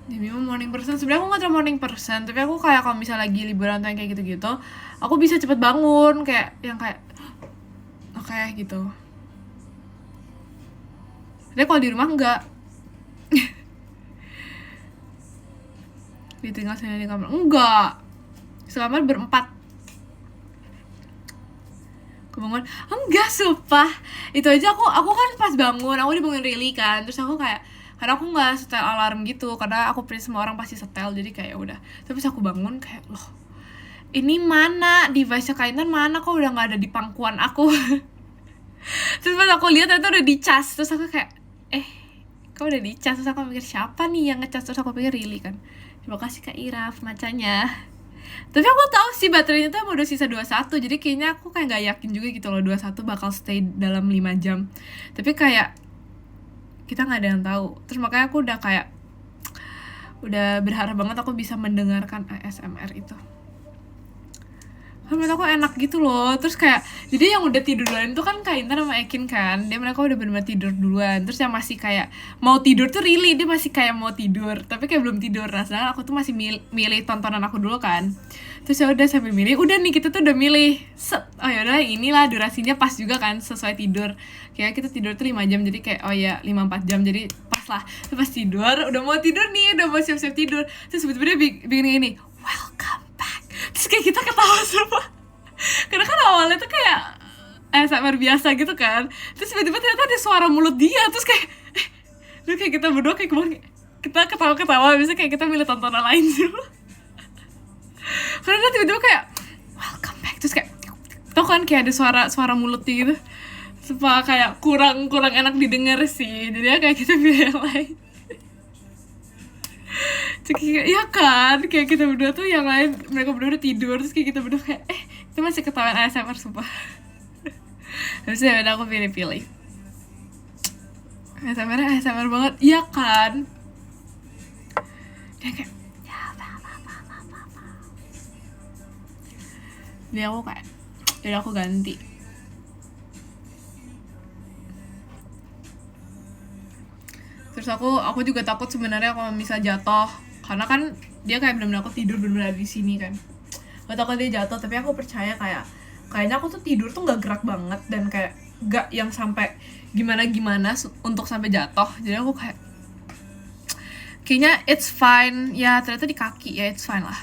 Jadi memang morning person. Sebenarnya aku nggak terlalu morning person, tapi aku kayak kalau misalnya lagi liburan atau kayak gitu-gitu, aku bisa cepet bangun, kayak yang kayak oke gitu. Tapi kalau di rumah enggak. Ditinggal sendiri di kamar enggak. Sekamar berempat. Kebangun enggak, sumpah. Itu aja aku kan pas bangun, aku dibangun Rili kan. Terus aku kayak, karena aku nggak setel alarm gitu, karena aku pikir semua orang pasti setel, jadi kayak udah. Tapi aku bangun kayak, loh, ini mana device-nya Kak Intan, mana kok udah nggak ada di pangkuan aku. Terus pas aku lihat itu udah dicas, terus aku kayak, kok udah dicas. Terus aku mikir siapa nih yang ngecas, terus aku pikir Rili kan. Terima kasih Kak Iraf macanya. Tapi aku tahu sih baterainya tuh udah sisa 21, jadi kayaknya aku kayak nggak yakin juga gitu loh 21 bakal stay dalam 5 jam. Tapi kayak kita nggak ada yang tahu. Terus makanya aku udah berharap banget aku bisa mendengarkan ASMR itu. Menurut aku enak gitu loh. Terus kayak, jadi yang udah tidur duluan tuh kan Kak Intan sama Ekin kan, mereka udah bener-bener tidur duluan. Terus yang masih kayak mau tidur tuh Rili, dia masih kayak mau tidur tapi kayak belum tidur. Nah sedangkan aku tuh masih milih tontonan aku dulu kan. Terus ya udah sambil milih, udah nih kita tuh udah milih oh ya udah inilah durasinya pas juga kan, sesuai tidur. Kayak kita tidur tuh 5 jam, jadi kayak 5-4 jam, jadi pas lah. Terus pas tidur, udah mau tidur nih, udah mau siap-siap tidur, terus tiba-tiba dia bikin ini, welcome back. Terus kayak kita ketawa semua. Karena kan awalnya tuh kayak ASMR biasa gitu kan. Terus tiba-tiba ternyata ada suara mulut dia. Terus kayak terus kayak kita berdua kayak kemarin kita ketawa-ketawa, bisa kayak kita milih tontonan lain semua. Karena tiba-tiba kayak welcome back, terus kayak tau kan kayak ada suara mulutnya gitu. Supaya kayak kurang enak didengar sih. Jadi kayak kita pilih yang lain. Kayak, ya kan, kayak kita berdua tuh yang lain, mereka berdua udah tidur, terus kayak kita berdua kayak kita masih ketahuan ASMR sumpah. Terus ya udah aku pilih ASMR banget, iya kan. Dia kayak jadi aku kayak jadi aku ganti. Terus aku juga takut sebenarnya kalau misalnya jatuh, karena kan dia kayak benar-benar aku tidur benar-benar di sini kan. Gak takut dia jatuh, tapi aku percaya kayaknya aku tuh tidur tuh nggak gerak banget dan kayak nggak yang sampai gimana untuk sampai jatuh. Jadi aku kayaknya it's fine ya, ternyata di kaki ya it's fine lah,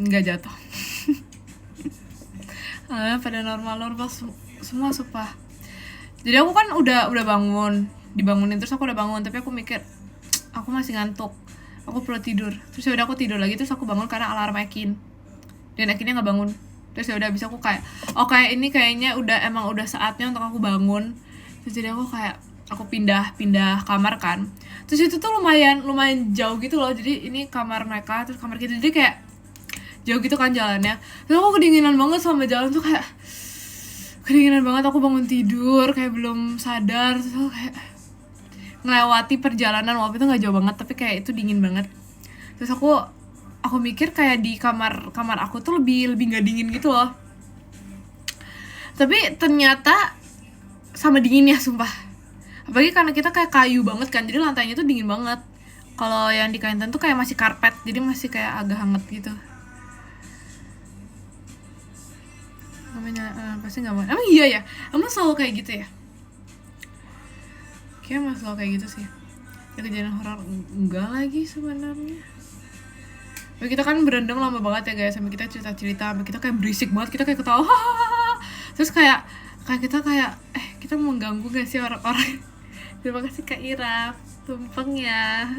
nggak jatuh. Pada normal semua sumpah. Jadi aku kan udah dibangunin, terus aku udah bangun, tapi aku mikir aku masih ngantuk, aku perlu tidur. Terus ya udah aku tidur lagi, terus aku bangun karena alarm Ekin, dan Ekinnya nggak bangun. Terus ya udah, bisa aku kayak ini kayaknya emang udah saatnya untuk aku bangun. Terus jadi aku pindah kamar kan. Terus itu tuh lumayan jauh gitu loh, jadi ini kamar mereka terus kamar kita, jadi kayak jauh gitu kan jalannya. Terus aku kedinginan banget selama jalan tuh, kayak kedinginan banget. Aku bangun tidur kayak belum sadar, terus aku kayak ngelewati perjalanan, walaupun itu nggak jauh banget tapi kayak itu dingin banget. Terus aku mikir kayak di kamar aku tuh lebih nggak dingin gitu loh, tapi ternyata sama dinginnya sumpah. Apalagi karena kita kayak kayu banget kan, jadi lantainya tuh dingin banget. Kalau yang di Kak Intan tuh kayak masih karpet, jadi masih kayak agak hangat gitu. Pasti nggak mau. Emang iya ya? Emang selalu kayak gitu ya? Kayaknya emang selalu kayak gitu sih. Ya kejadian horor enggak lagi sebenarnya. Tapi kita kan berendam lama banget ya guys, sampai kita cerita-cerita, sampai kita kayak berisik banget, kita kayak ketawa. Terus kayak kita kayak kita mengganggu gak sih orang-orang? Terima kasih Kak Ira, tumpeng ya.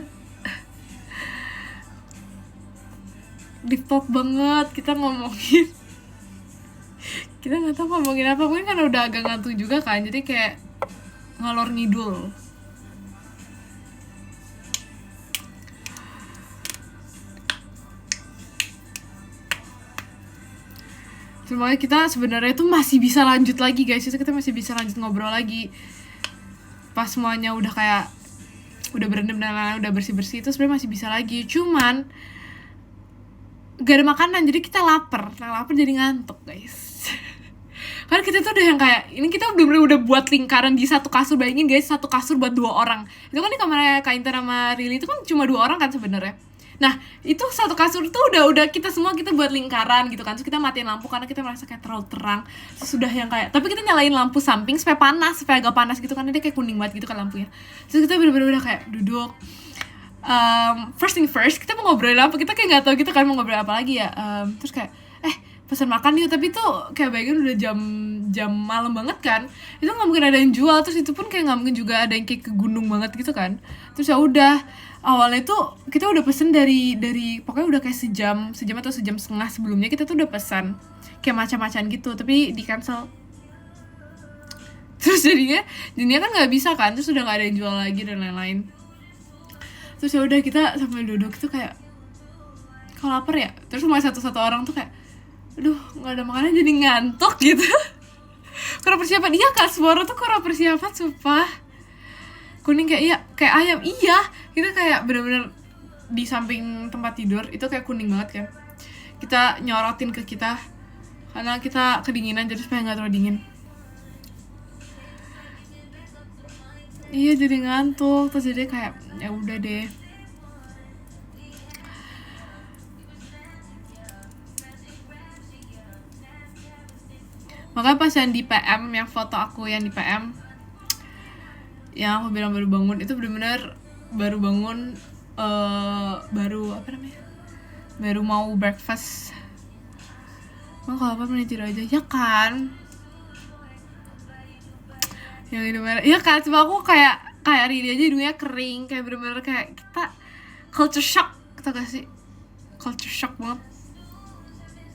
Deep talk banget kita ngomongin Kita nggak tahu ngomongin apa, mungkin karena udah agak ngantuk juga kan, jadi kayak ngalor ngidul. Sebenarnya kita sebenarnya itu masih bisa lanjut lagi guys, itu kita masih bisa lanjut ngobrol lagi pas semuanya udah kayak udah berendam dan lain-lain, udah bersih-bersih, itu sebenarnya masih bisa lagi, cuman gak ada makanan jadi kita lapar, lapar jadi ngantuk guys. Karena kita tuh udah yang kayak ini, kita udah buat lingkaran di satu kasur, bayangin guys, satu kasur buat 2 orang. Itu kan di kamarnya Kak Intan sama Rili itu kan cuma 2 orang kan sebenarnya. Nah itu satu kasur tuh udah kita semua kita buat lingkaran gitu kan, terus kita matiin lampu karena kita merasa kayak terlalu terang. Terus udah yang kayak, tapi kita nyalain lampu samping supaya panas, supaya agak panas gitu kan, dia kayak kuning banget gitu kan lampunya. Terus kita bener-bener udah kayak duduk. First thing first, kita mau ngobrol apa, kita kayak nggak tahu gitu kan mau ngobrol apa lagi ya. Terus kayak pesan makan yuk, tapi tuh kayak bayangin udah jam malam banget kan, itu nggak mungkin ada yang jual, terus itu pun kayak nggak mungkin juga ada yang kayak ke gunung banget gitu kan. Terus ya udah, awalnya tuh kita udah pesen dari pokoknya udah kayak sejam atau sejam setengah sebelumnya kita tuh udah pesan kayak macam-macam gitu, tapi di cancel. Terus jadinya kan nggak bisa kan, terus udah nggak ada yang jual lagi dan lain-lain. Terus ya udah kita sambil duduk tuh kayak kalau lapar ya, terus cuma satu orang tuh kayak aduh nggak ada makanan jadi ngantuk gitu. Kurang persiapan, iya Kak Suara tuh kurang persiapan sumpah. Kuning kayak ayam, iya kita kayak bener-bener di samping tempat tidur itu kayak kuning banget kan, kita nyorotin ke kita karena kita kedinginan jadi supaya nggak terlalu dingin. Iya jadi ngantuk, terus jadi kayak ya udah deh. Makanya pas yang di PM, yang foto aku yang di PM, yang aku bilang baru bangun, itu bener-bener baru bangun, baru apa namanya, baru mau breakfast. Mau kalau apa menit tidur aja ya kan, yang ini merah ya kan. Coba aku kayak Riri aja hidungnya kering, kayak bener-bener kayak kita culture shock, kita kasih culture shock banget.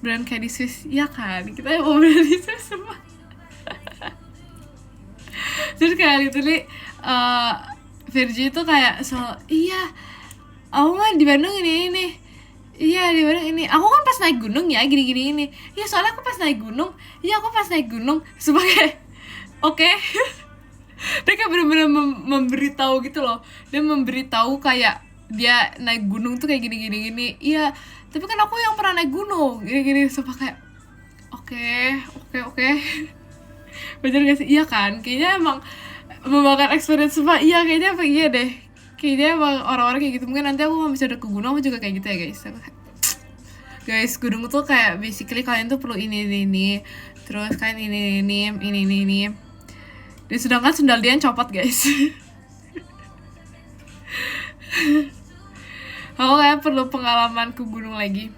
Brand kayak di Swiss, ya kan, kita mau brand di Swiss semua. Terus kayak literally Virgi itu kayak iya aku mah di Bandung ini, iya di Bandung ini, aku kan pas naik gunung ya gini-gini ini, iya soalnya aku pas naik gunung, iya aku pas naik gunung sebagai oke. Dia kayak bener-bener memberitahu gitu loh, dia memberitahu kayak dia naik gunung tuh kayak gini. Iya tapi kan aku yang pernah naik gunung gini sumpah kayak oke. Bener gak sih? Iya kan, kayaknya emang membakar experience sumpah. Iya kayaknya apa iya deh, kayaknya emang orang-orang kayak gitu. Mungkin nanti aku mau bisa ke gunung, aku juga kayak gitu ya guys. Gunung tuh kayak basically kalian tuh perlu ini terus kalian ini. Dan sedangkan sendal dia yang copot guys. Aku kayak perlu pengalaman ke gunung lagi.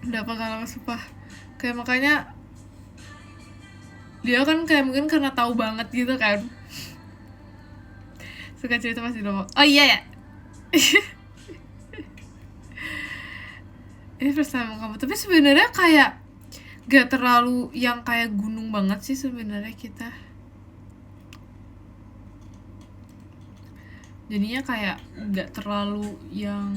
Udah pengalaman sumpah. Kayak makanya dia kan kayak mungkin karena tahu banget gitu kan, suka cerita pasti dong. Oh iya ya. Ini first time kamu, tapi sebenarnya kayak gak terlalu yang kayak gunung banget sih sebenarnya kita. Jadinya kayak gak terlalu yang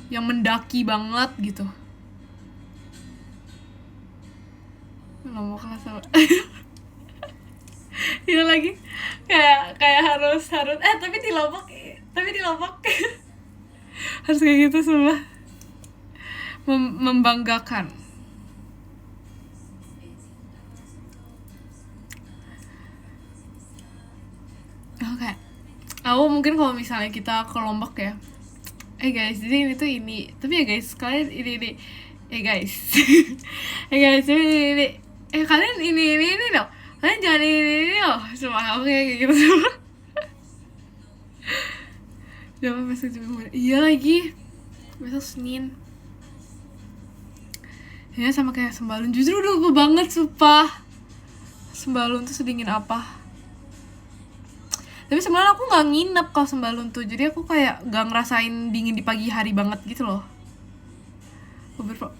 mendaki banget gitu. Nggak mau kelas sama. Iya lagi kayak harus tapi di Lombok harus kayak gitu semua. Membanggakan. Oke. Aku mungkin kalau misalnya kita ke Lombok ya, guys, jadi ini tuh ini, tapi ya guys kalian ini guys. Guys ini kalian ini dong, kalian jangan ini loh, semua aku kayak gitu semua. Jangan besok Jumat, iya lagi besok Senin ya, sama kayak Sembalun. Justru udah lupa banget sumpah, Sembalun tuh sedingin apa. Tapi sebenarnya aku nggak nginep kalau Sembalun tuh, jadi aku kayak nggak ngerasain dingin di pagi hari banget gitu loh.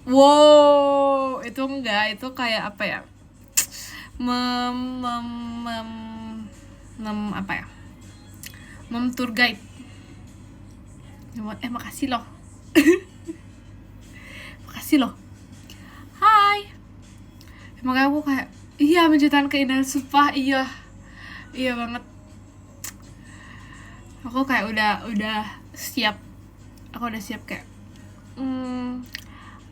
Wow, itu enggak, itu kayak apa ya, mem, mem, mem, apa ya, tour guide. Makasih loh. Makasih loh. Hai. Makanya aku kayak, iya, menceritakan keindahan, sumpah, iya banget. Aku kayak udah siap. Aku udah siap kayak,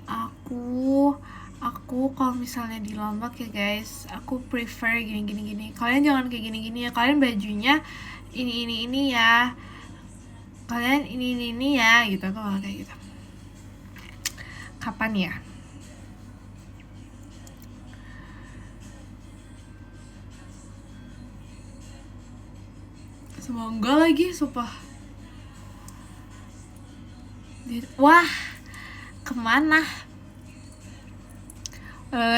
aku kalau misalnya di Lombok ya guys, aku prefer gini. Kalian jangan kayak gini ya. Kalian bajunya ini ya. Kalian ini ya, gitu. Aku malah kayak gitu. Kapan ya? Semoga lagi, sumpah. Wah, kemana?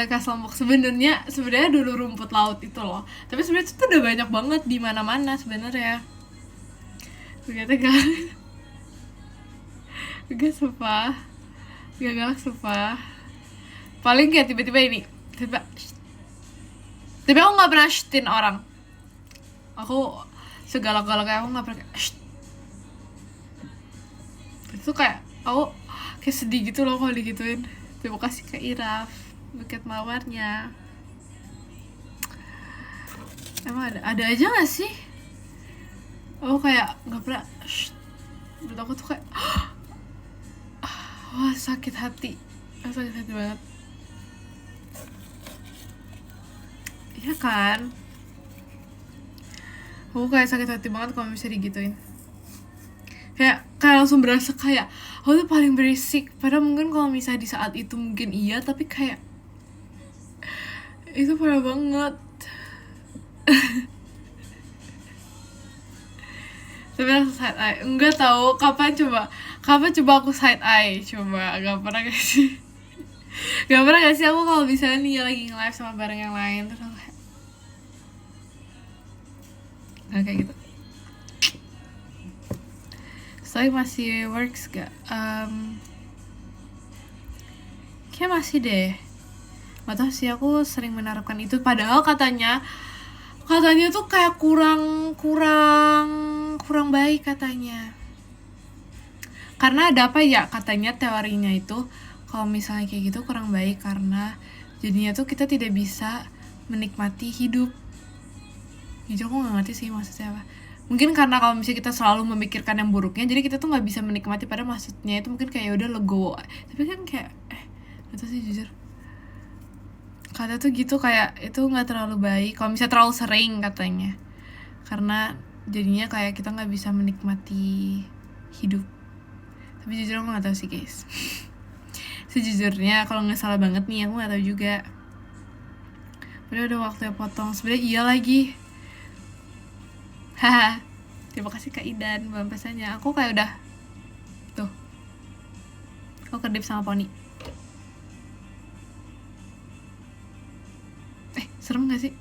Khas Lombok sebenarnya dulu rumput laut itu loh. Tapi sebenarnya itu udah banyak banget di mana-mana sebenarnya. Ternyata gak sumpah. Gak galak sumpah. Paling kayak tiba-tiba ini, tapi aku nggak pernah shtin orang. Aku segalak-galaknya aku nggak pernah itu kayak aku kayak sedih gitu loh kalau digituin. Terima kasih Kak Iraf buket mawarnya. Emang ada aja gak sih? Aku kayak nggak pernah. Menurut aku tuh kayak wah, sakit hati banget. Iya kan? Aku kayak sakit hati banget kalau bisa digituin. Kayak langsung berasa kayak aku tuh paling berisik. Padahal mungkin kalau misalnya di saat itu mungkin iya, tapi kayak itu parah banget. Tapi langsung side eye. Enggak tahu kapan coba aku side eye. Coba gak pernah gak sih? Gak pernah gak sih aku kalau misalnya nih lagi nge-live sama bareng yang lain terus aku kayak kayak gitu. Soalnya masih works gak? Kayak masih deh. Gak tau sih, aku sering menaruhkan itu. Padahal katanya tuh kayak kurang baik katanya. Karena ada apa ya, katanya teorinya itu kalau misalnya kayak gitu kurang baik karena jadinya tuh kita tidak bisa menikmati hidup. Jadi aku gak ngerti sih maksudnya apa. Mungkin karena kalau misalnya kita selalu memikirkan yang buruknya, jadi kita tuh gak bisa menikmati, pada maksudnya itu mungkin kayak udah legowo. Tapi kan kayak gak tau sih jujur, kata tuh gitu kayak itu gak terlalu baik kalau misalnya terlalu sering katanya, karena jadinya kayak kita gak bisa menikmati hidup. Tapi jujur aku gak tahu sih guys. Sejujurnya kalau gak salah banget nih, aku gak tahu juga. Udah waktunya potong. Sebenarnya iya lagi. Haha. Terima kasih Kak Idan bahan pesannya. Aku kayak udah tuh, aku kedip sama poni. Serem gak sih?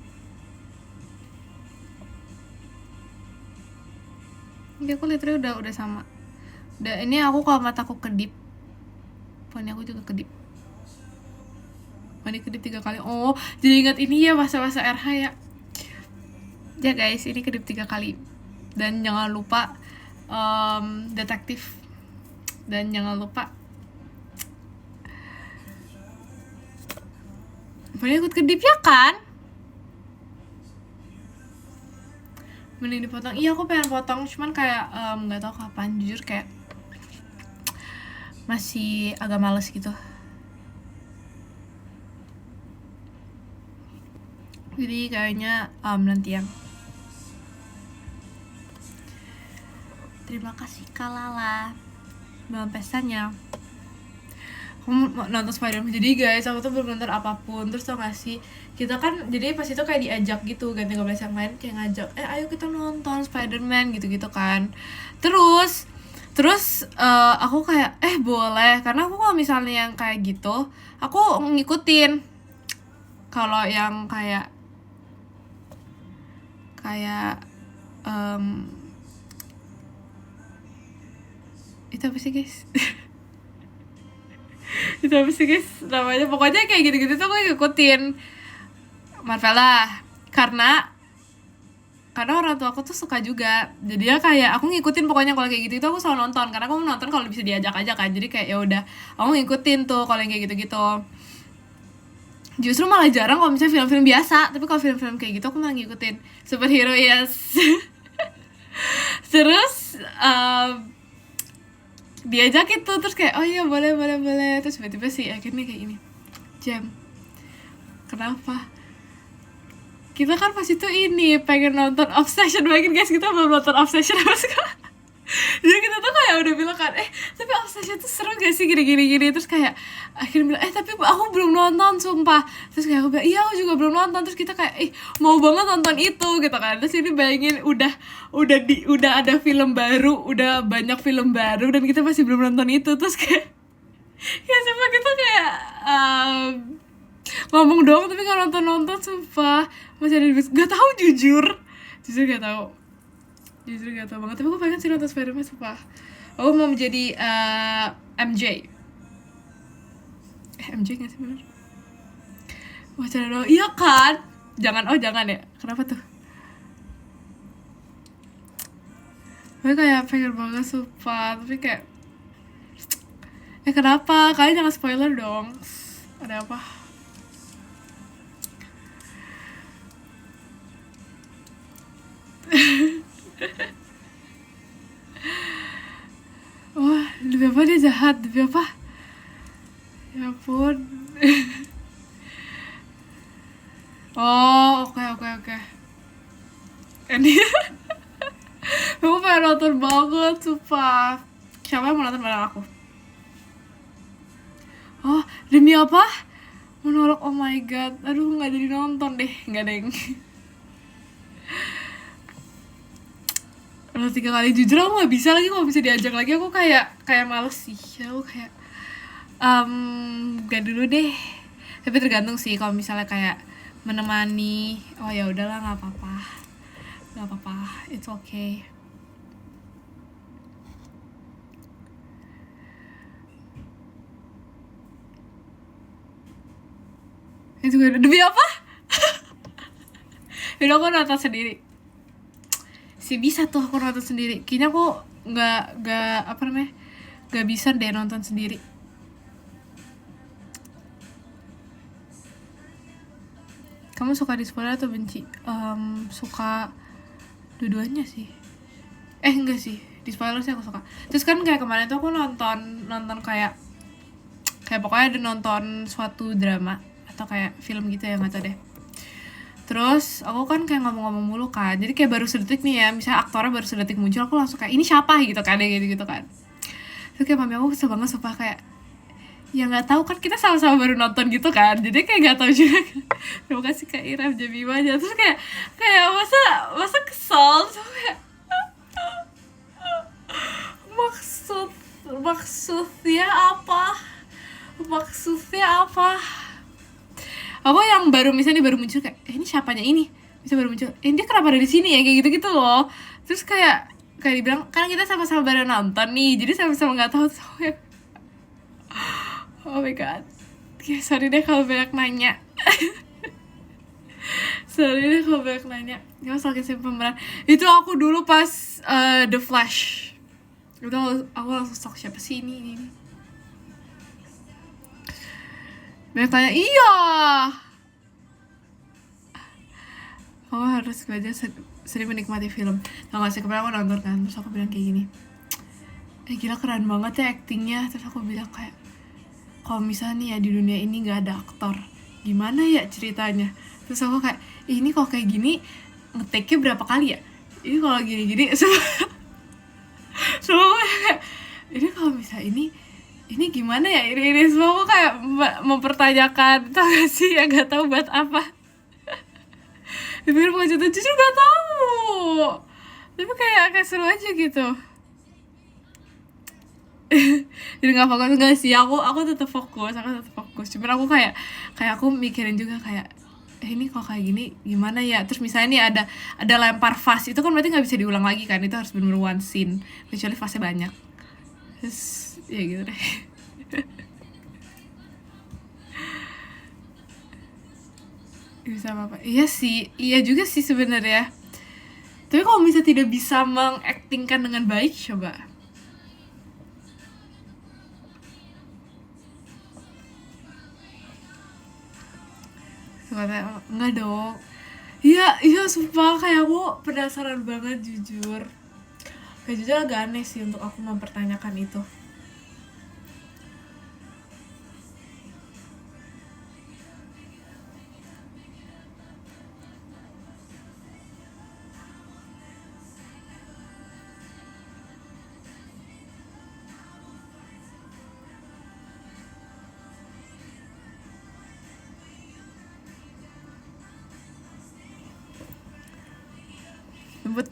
Ini aku literally udah sama. Ini aku kalau mataku kedip, poni aku juga kedip. Poni kedip 3 kali. Oh, jadi ingat ini ya masa-masa RH ya. Ya guys, ini kedip 3 kali. Dan jangan lupa detektif. Dan jangan lupa poni ikut kedip ya kan? Mending dipotong. Iya, aku pengen potong, cuman kayak nggak tahu kapan. Jujur kayak masih agak males gitu. Jadi kayaknya nanti yang. Terima kasih Kak Lala bahan pesannya. Aku nonton Spider-Man. Jadi guys, aku tuh belum nonton apapun. Terus tau gak sih, kita kan jadi pas itu kayak diajak gitu, ganti 13 yang lain kayak ngajak, ayo kita nonton Spider-Man gitu-gitu kan. Terus aku kayak boleh, karena aku kalau misalnya yang kayak gitu aku ngikutin. Kalau yang kayak itu apa sih guys? Itu apa sih guys namanya, pokoknya kayak gitu-gitu tuh gue ngikutin Marvella karena orang tua aku tuh suka juga, jadi ya kayak aku ngikutin pokoknya kalau kayak gitu itu aku selalu nonton karena aku nonton kalau bisa diajak aja kan, jadi kayak ya udah aku ngikutin tuh kalau yang kayak gitu-gitu. Justru malah jarang kalau misalnya film-film biasa, tapi kalau film-film kayak gitu aku malah ngikutin superhero, yes. Terus diajak itu terus kayak oh iya boleh boleh boleh, terus tiba-tiba sih akhirnya kayak ini jam kenapa kita kan pas itu ini pengen nonton Obsession, bayangin guys kita belum nonton Obsession sama sekali. Jadi kita tuh kayak udah bilang kan tapi Obsession tuh seru gak sih gini terus kayak akhirnya bilang tapi aku belum nonton sumpah, terus kayak aku bilang iya aku juga belum nonton, terus kita kayak mau banget nonton itu gitu kan. Terus ini bayangin udah ada film baru, udah banyak film baru dan kita masih belum nonton itu, terus kayak ya sumpah kita kayak ngomong doang tapi nggak nonton sumpah. Masih ada gak tahu jujur gak tahu banget, tapi aku pengen sih nonton Spider-Man sumpah. Aku mau menjadi MJ MJ gak sih bener wacana doang iya kan, jangan ya, kenapa tuh gue kayak pengen banget sumpah, tapi kayak kenapa kalian jangan spoiler dong, ada apa. Wah, demi apa dia jahat? Demi apa? Ya ampun. Oh, oke. Ini aku pengen nonton banget, sumpah. Siapa yang mau nonton bareng aku? Oh, demi apa? Monolog, oh my god. Aduh, gak jadi nonton deh. Gak deng. Udah 3 kali, jujur aku gak bisa lagi kalau bisa diajak lagi, aku kayak males sih. Aku kayak gak dulu deh. Tapi tergantung sih kalau misalnya kayak menemani, oh ya udahlah nggak apa-apa, it's okay. Itu gue demi apa? Udah aku nonton sendiri sih, bisa tuh aku nonton sendiri. Kayaknya aku nggak bisa deh nonton sendiri. Kamu suka di spoiler atau benci? Suka dua-duanya sih. Enggak sih, di spoiler sih aku suka. Terus kan kayak kemarin tuh aku nonton kayak pokoknya ada nonton suatu drama atau kayak film gitu ya, nggak tau deh. Terus aku kan kayak ngomong-ngomong mulu kan, jadi kayak baru sedetik nih ya, misalnya aktornya baru sedetik muncul, aku langsung kayak ini siapa gitu kan, gitu kan. Terus kayak mami aku kesel banget sumpah, kayak ya nggak tahu kan kita sama-sama baru nonton gitu kan, jadi kayak nggak tahu juga. Terima kasih Kak Ira Jabima aja. Terus kayak masa kesel tuh, kayak maksudnya apa aku yang baru misalnya baru muncul kayak ini siapanya ini, bisa baru muncul dia kenapa ada di sini ya, kayak gitu loh. Terus kayak dibilang kan kita sama-sama baru nonton nih, jadi sama-sama nggak tahu tuh. Oh my god, ya, sorry deh kalau banyak nanya. Ya soal kisah pemeran itu aku dulu pas The Flash itu aku langsung stok siapa sih ini. Banyak tanya, iya kamu harus belajar sering menikmati film. Tau gak sih kemarin aku nonton kan, terus aku bilang kayak gini, gila keren banget ya actingnya. Terus aku bilang kayak kalau misalnya nih ya di dunia ini gak ada aktor, gimana ya ceritanya. Terus aku kayak ini kalau kayak gini nge-take-nya berapa kali ya, ini kalau gini semua kayak ini kalau misalnya ini gimana ya, ini semua aku kayak mempertanyakan, tau gak sih ya, gak tahu buat apa. Dipikir bukan jatuh, jujur gak tahu, tapi kayak seru aja gitu. Jadi nggak fokus, nggak sih, aku tetap fokus, cuman aku kayak aku mikirin juga kayak ini kok kayak gini gimana ya. Terus misalnya nih ada lempar vas, itu kan berarti nggak bisa diulang lagi kan, itu harus bener-bener one scene, kecuali vasnya banyak. Terus ya gitu deh. bisa apa-apa. Iya sih, iya juga sih sebenarnya. Tapi kalau misalnya tidak bisa mengaktingkan dengan baik, coba. Sebenarnya enggak dong. Iya, iya sumpah kayak aku penasaran banget jujur. Kayak jujur agak aneh sih untuk aku mempertanyakan itu. Sebut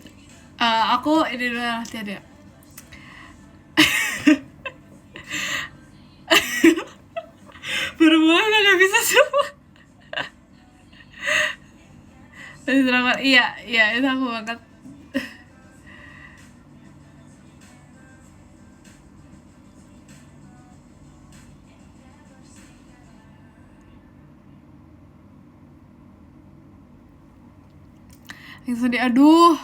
aku ini dulu latihan ya. Berhubungan udah gak bisa semua. Iya, iya itu aku banget. Yang sedih, aduh.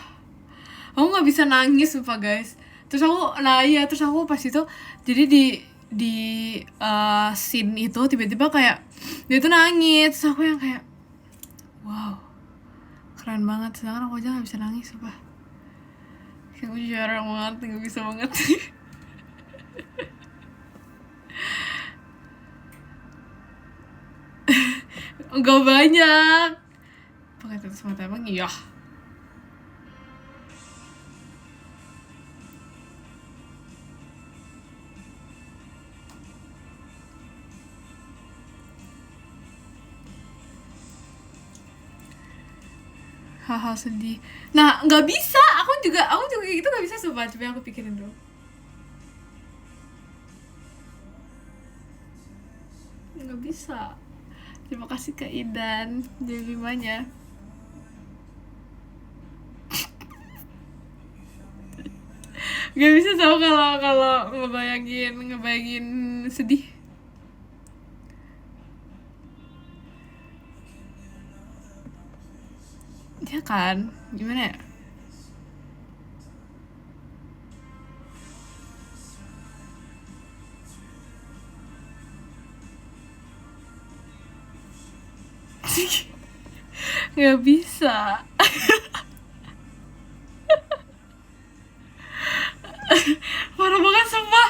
Aku nggak bisa nangis sumpah guys. Terus aku, nah iya, terus aku pas itu, jadi di scene itu tiba-tiba kayak dia tuh nangis. Terus aku yang kayak, wow, keren banget. Sedangkan aku aja nggak bisa nangis sumpah. Kayak aku jarang banget, nggak bisa banget. Enggak banyak. Pakai tetes mata emang iya. Hal-hal sedih. Nah, nggak bisa. Aku juga kayak gitu nggak bisa sumpah. Coba aku pikirin dulu. Nggak bisa. Terima kasih ke Idan Jemimanya. Gak bisa tau kalau ngebayangin sedih. Ya kan, gimana ya? Gak bisa. Parah banget sumpah.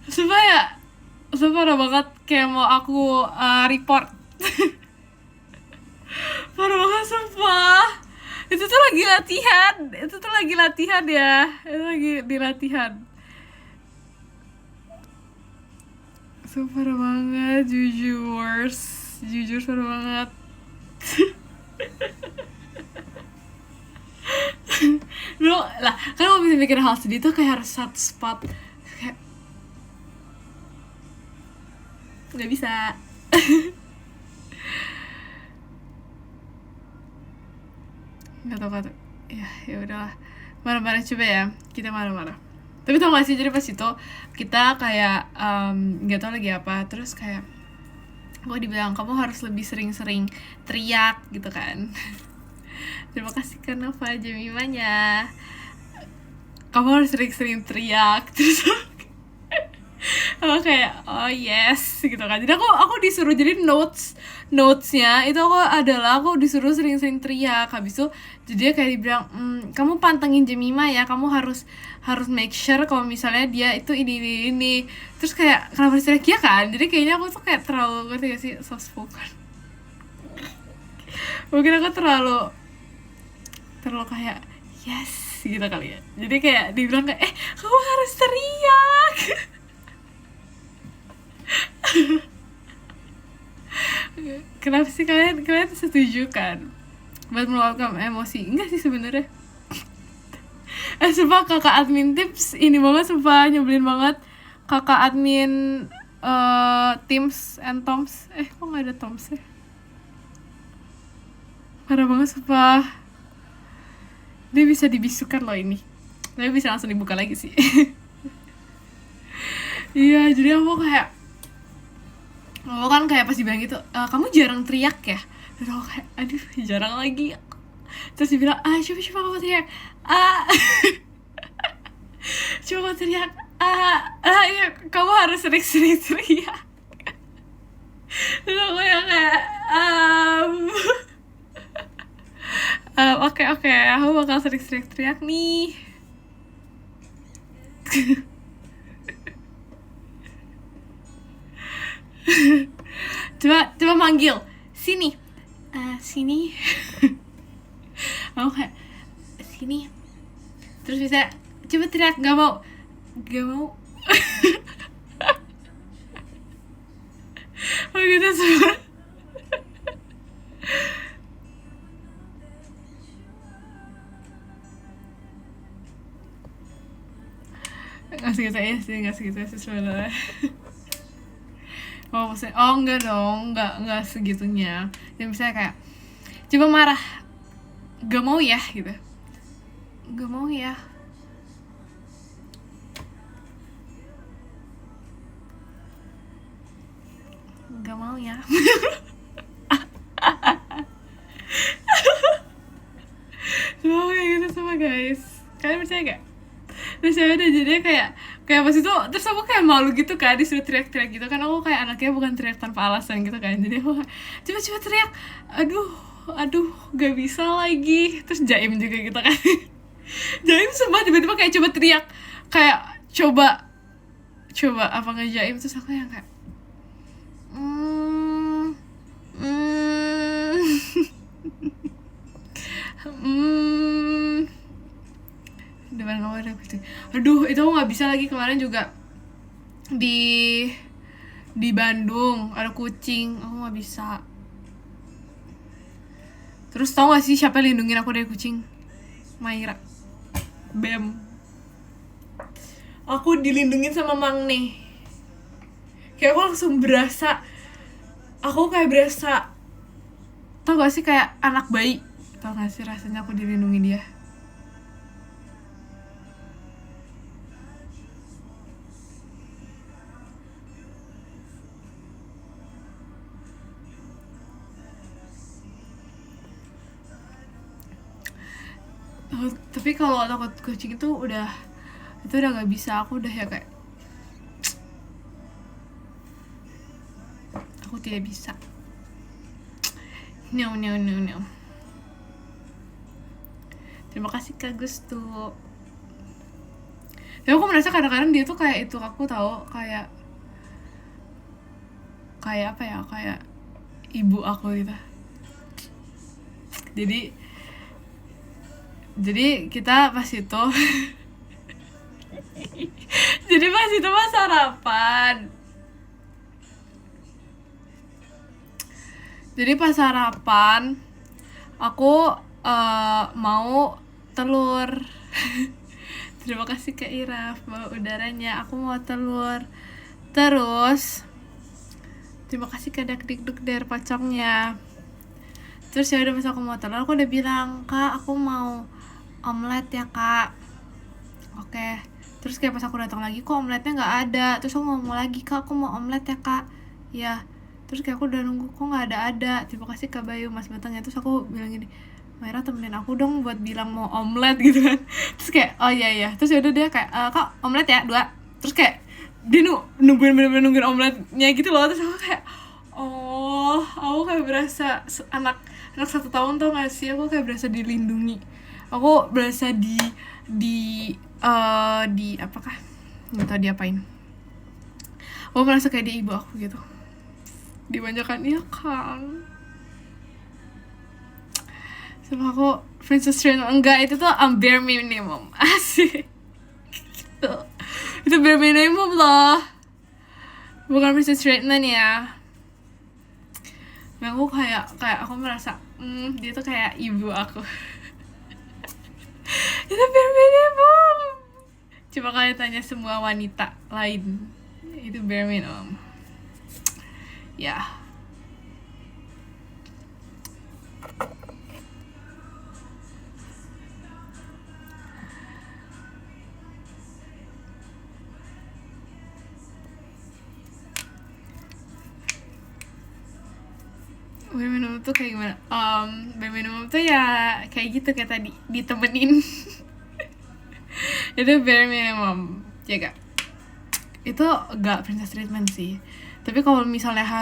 Sumpah ya. Sumpah parah banget, kayak mau aku report. Parah banget sumpah. Itu tuh lagi latihan. Itu tuh lagi latihan ya. Itu lagi di latihan. Sumpah parah banget, jujur. Jujur parah banget. Bro, lah kan kalau bisa mikir hal sedih tuh kayak harus satu spot. Kayak nggak bisa. Nggak tahu kata. Ya udahlah. Marah-marah coba ya. Kita marah-marah. Tapi tau gak sih, jadi pas itu kita kayak nggak tahu lagi apa, terus kayak gue dibilang kamu harus lebih sering-sering teriak gitu kan. Terima kasih ke Nova Jemimanya. Kamu harus sering-sering teriak. Terus aku kayak oh yes gitu kan. Jadi aku disuruh, jadi notesnya itu aku disuruh sering-sering teriak. Habis itu jadi kayak dibilang kamu pantengin Jemima ya, kamu harus make sure kalau misalnya dia itu ini. Terus kayak kenapa teriak ya kan. Jadi kayaknya aku tuh kayak terlalu, ngerti gak sih, soft spoken. Mungkin aku terlalu kayak yes gitu kali ya. Jadi kayak dibilang kayak kamu harus teriak. Kenapa sih kalian setuju kan buat meluapkan emosi? Enggak sih sebenarnya. Sumpah kakak admin tips ini banget, sumpah nyebelin banget. Kakak admin Teams and Toms. Kok gak ada Toms ya? Parah banget sumpah. Dia bisa dibisukan loh ini. Tapi bisa langsung dibuka lagi sih. Iya, jadi aku kan kayak pas dibilang gitu, kamu jarang teriak ya? Terus aku kayak aduh jarang lagi. Terus dia bilang coba kamu teriak coba kamu teriak ya kamu harus sering-sering teriak. Terus aku yang kayak oke, aku bakal sering-sering teriak nih. coba manggil sini, sini. Aku kayak sini. Terus bisa coba teriak, gak mau. Oh gitu semua. Nggak segitu ya sih sebenarnya. Maksudnya enggak dong, enggak segitunya. Dan misalnya kayak coba marah, gak mau ya gitu, gak mau ya. Gak mau ya. Cuma kayak gitu sama guys. Kalian percaya gak? Terus ya udah jadinya kayak pas itu terus aku kayak malu gitu kan disuruh teriak-teriak gitu kan. Aku kayak anaknya bukan teriak tanpa alasan gitu kan. Jadi aku coba teriak. Aduh gak bisa lagi. Terus Jaim juga gitu kan. Jaim semua tiba-tiba kayak coba teriak. Kayak coba apa ngejaim. Terus aku yang kayak depan kamu ada kucing. Aduh itu aku nggak bisa lagi. Kemarin juga di Bandung ada kucing, aku nggak bisa. Terus tau gak sih siapa yang lindungin aku dari kucing? Maira. Bem. Aku dilindungin sama Mang nih. Kayak aku langsung berasa, aku kayak berasa, tau gak sih kayak anak bayi. Tau gak sih rasanya aku dilindungi dia. Tapi kalau takut kucing itu udah gak bisa. Aku udah ya kayak aku tidak bisa. No. Terima kasih Kak Gustu. Tapi aku merasa kadang-kadang dia tuh kayak itu aku tahu kayak apa ya, kayak ibu aku gitu. Jadi kita pas itu jadi pas itu pas sarapan. Jadi pas sarapan aku mau telur. Terima kasih Kak Iraf bawa udaranya. Aku mau telur. Terus terima kasih Kak Dakdikduk dari pocongnya. Terus ya udah pas aku mau telur, aku udah bilang, "Kak, aku mau omelet ya, Kak." Oke. Terus kayak pas aku datang lagi, kok omeletnya nggak ada. Terus aku ngomong lagi, "Kak, aku mau omelet ya, Kak." Ya. Terus kayak aku udah nunggu, kok nggak ada. Terima kasih Kak Bayu, Mas Batang ya. Terus aku bilang gini, Maira temenin aku dong buat bilang mau omelet gitu kan. Terus kayak oh iya. Terus yaudah dia kayak Kak omelet ya 2. Terus kayak dia nungguin bener-bener omeletnya gitu loh. Terus aku kayak aku kayak berasa anak 1 tahun tau gak sih. Aku kayak berasa dilindungi. Aku berasa di apakah nggak tahu diapain. Aku merasa kayak di ibu aku gitu, dimanjakan. Iya kan. Sama aku Princess Treatment enggak, itu tuh bare minimum. Asik gitu. Itu bare minimum loh, bukan Princess Treatment ya. Nah, aku kayak aku merasa dia tuh kayak ibu aku. Itu bare minimum. Coba kalian tanya semua wanita lain, itu bare minimum ya. Berminimum tuh kayak gimana? Berminimum tuh ya kayak gitu, kayak tadi ditemenin. Itu bare minimum ya gak? Itu gak princess treatment sih. Tapi kalau misalnya eh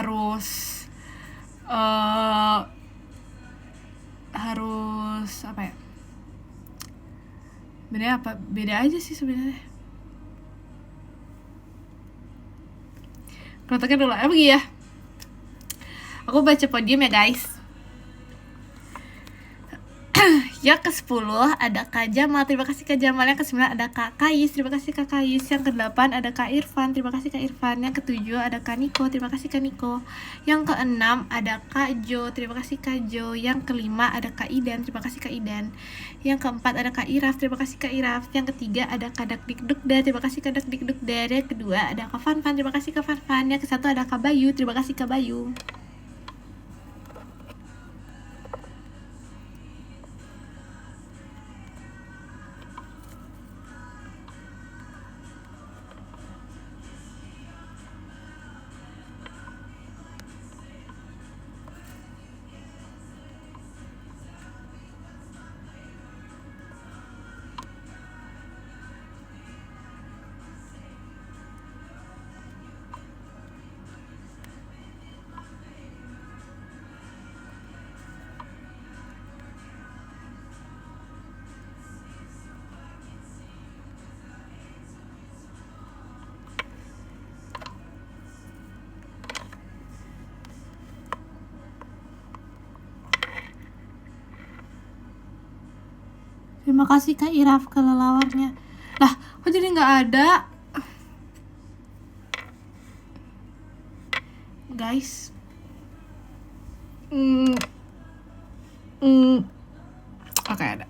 harus apa ya, beda aja sih sebenarnya. Kroteknya dulu ya. Aku baca podium ya guys. Yang ke-10 ada Kak Jamal, terima kasih Kak Jamal. Yang ke-9 ada Kak Kais, terima kasih Kak Kais. Yang ke-8 ada Kak Irfan, terima kasih Kak Irfan. Yang ke-7 ada Kak Niko, terima kasih Kak Niko. Yang ke-6 ada Kak Jo, terima kasih Kak Jo. Yang ke-5 ada Kak Idan, terima kasih Kak Idan. Yang ke-4 ada Kak Iraf, terima kasih Kak Iraf. Yang ke-3 ada Kak Dakdikdukda, terima kasih Kak Dakdikdukda. Yang kedua ada Kak Fanfan, terima kasih Kak Fanfan. Yang ke-1 ada Kak Bayu, terima kasih Kak Bayu. Terima kasih Kak Iraf kelelawarnya. Lah, kok jadi nggak ada? Guys. Oke, ada.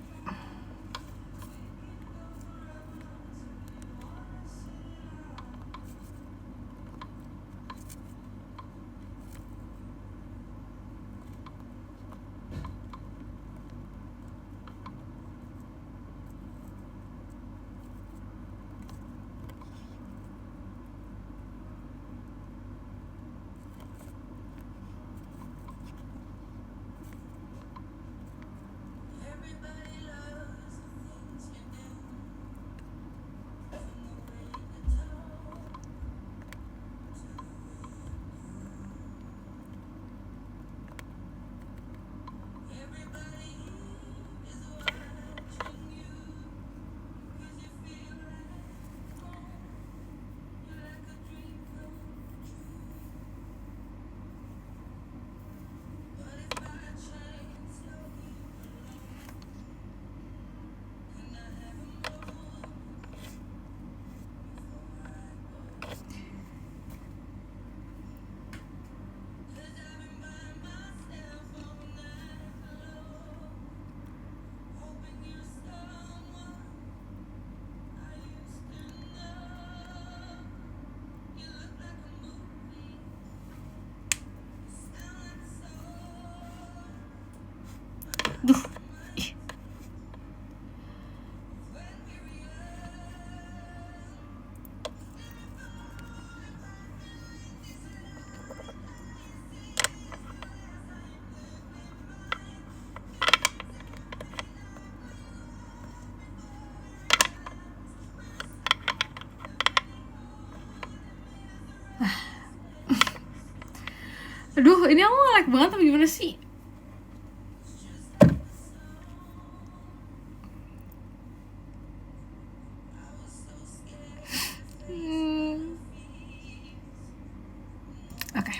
Duh. Ih. Aduh, ini aku nge-lag banget apa gimana sih? Oke.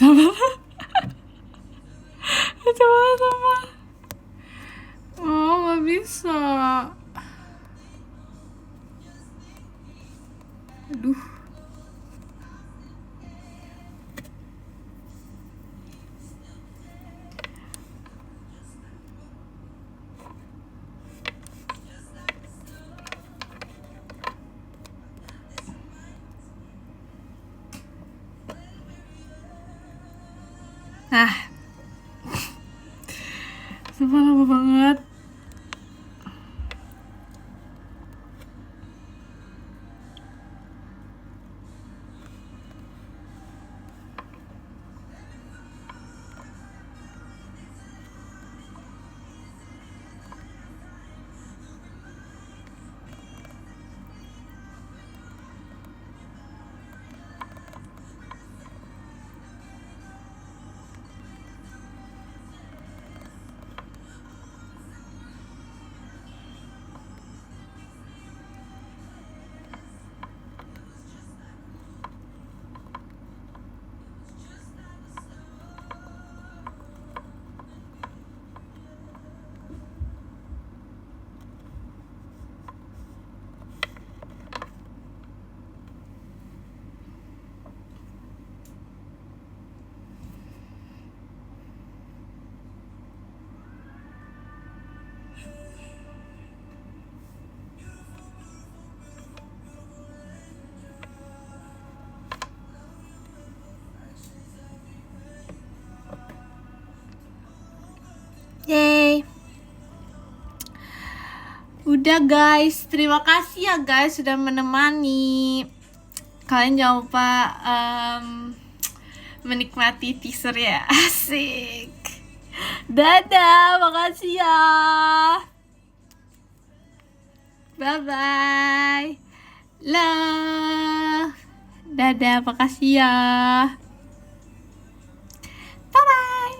sama lucu banget sama. Oh nggak bisa. Aduh. Nah, sumpah lama banget. Yeay. Udah guys, terima kasih ya guys sudah menemani. Kalian jangan lupa menikmati teaser ya. Asik. Dadah, makasih ya. Bye bye. Love. Dadah, makasih ya. Bye bye.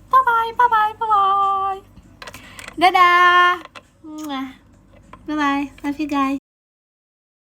Bye bye, bye bye, bye bye. Dadah. Bye bye. Love you guys.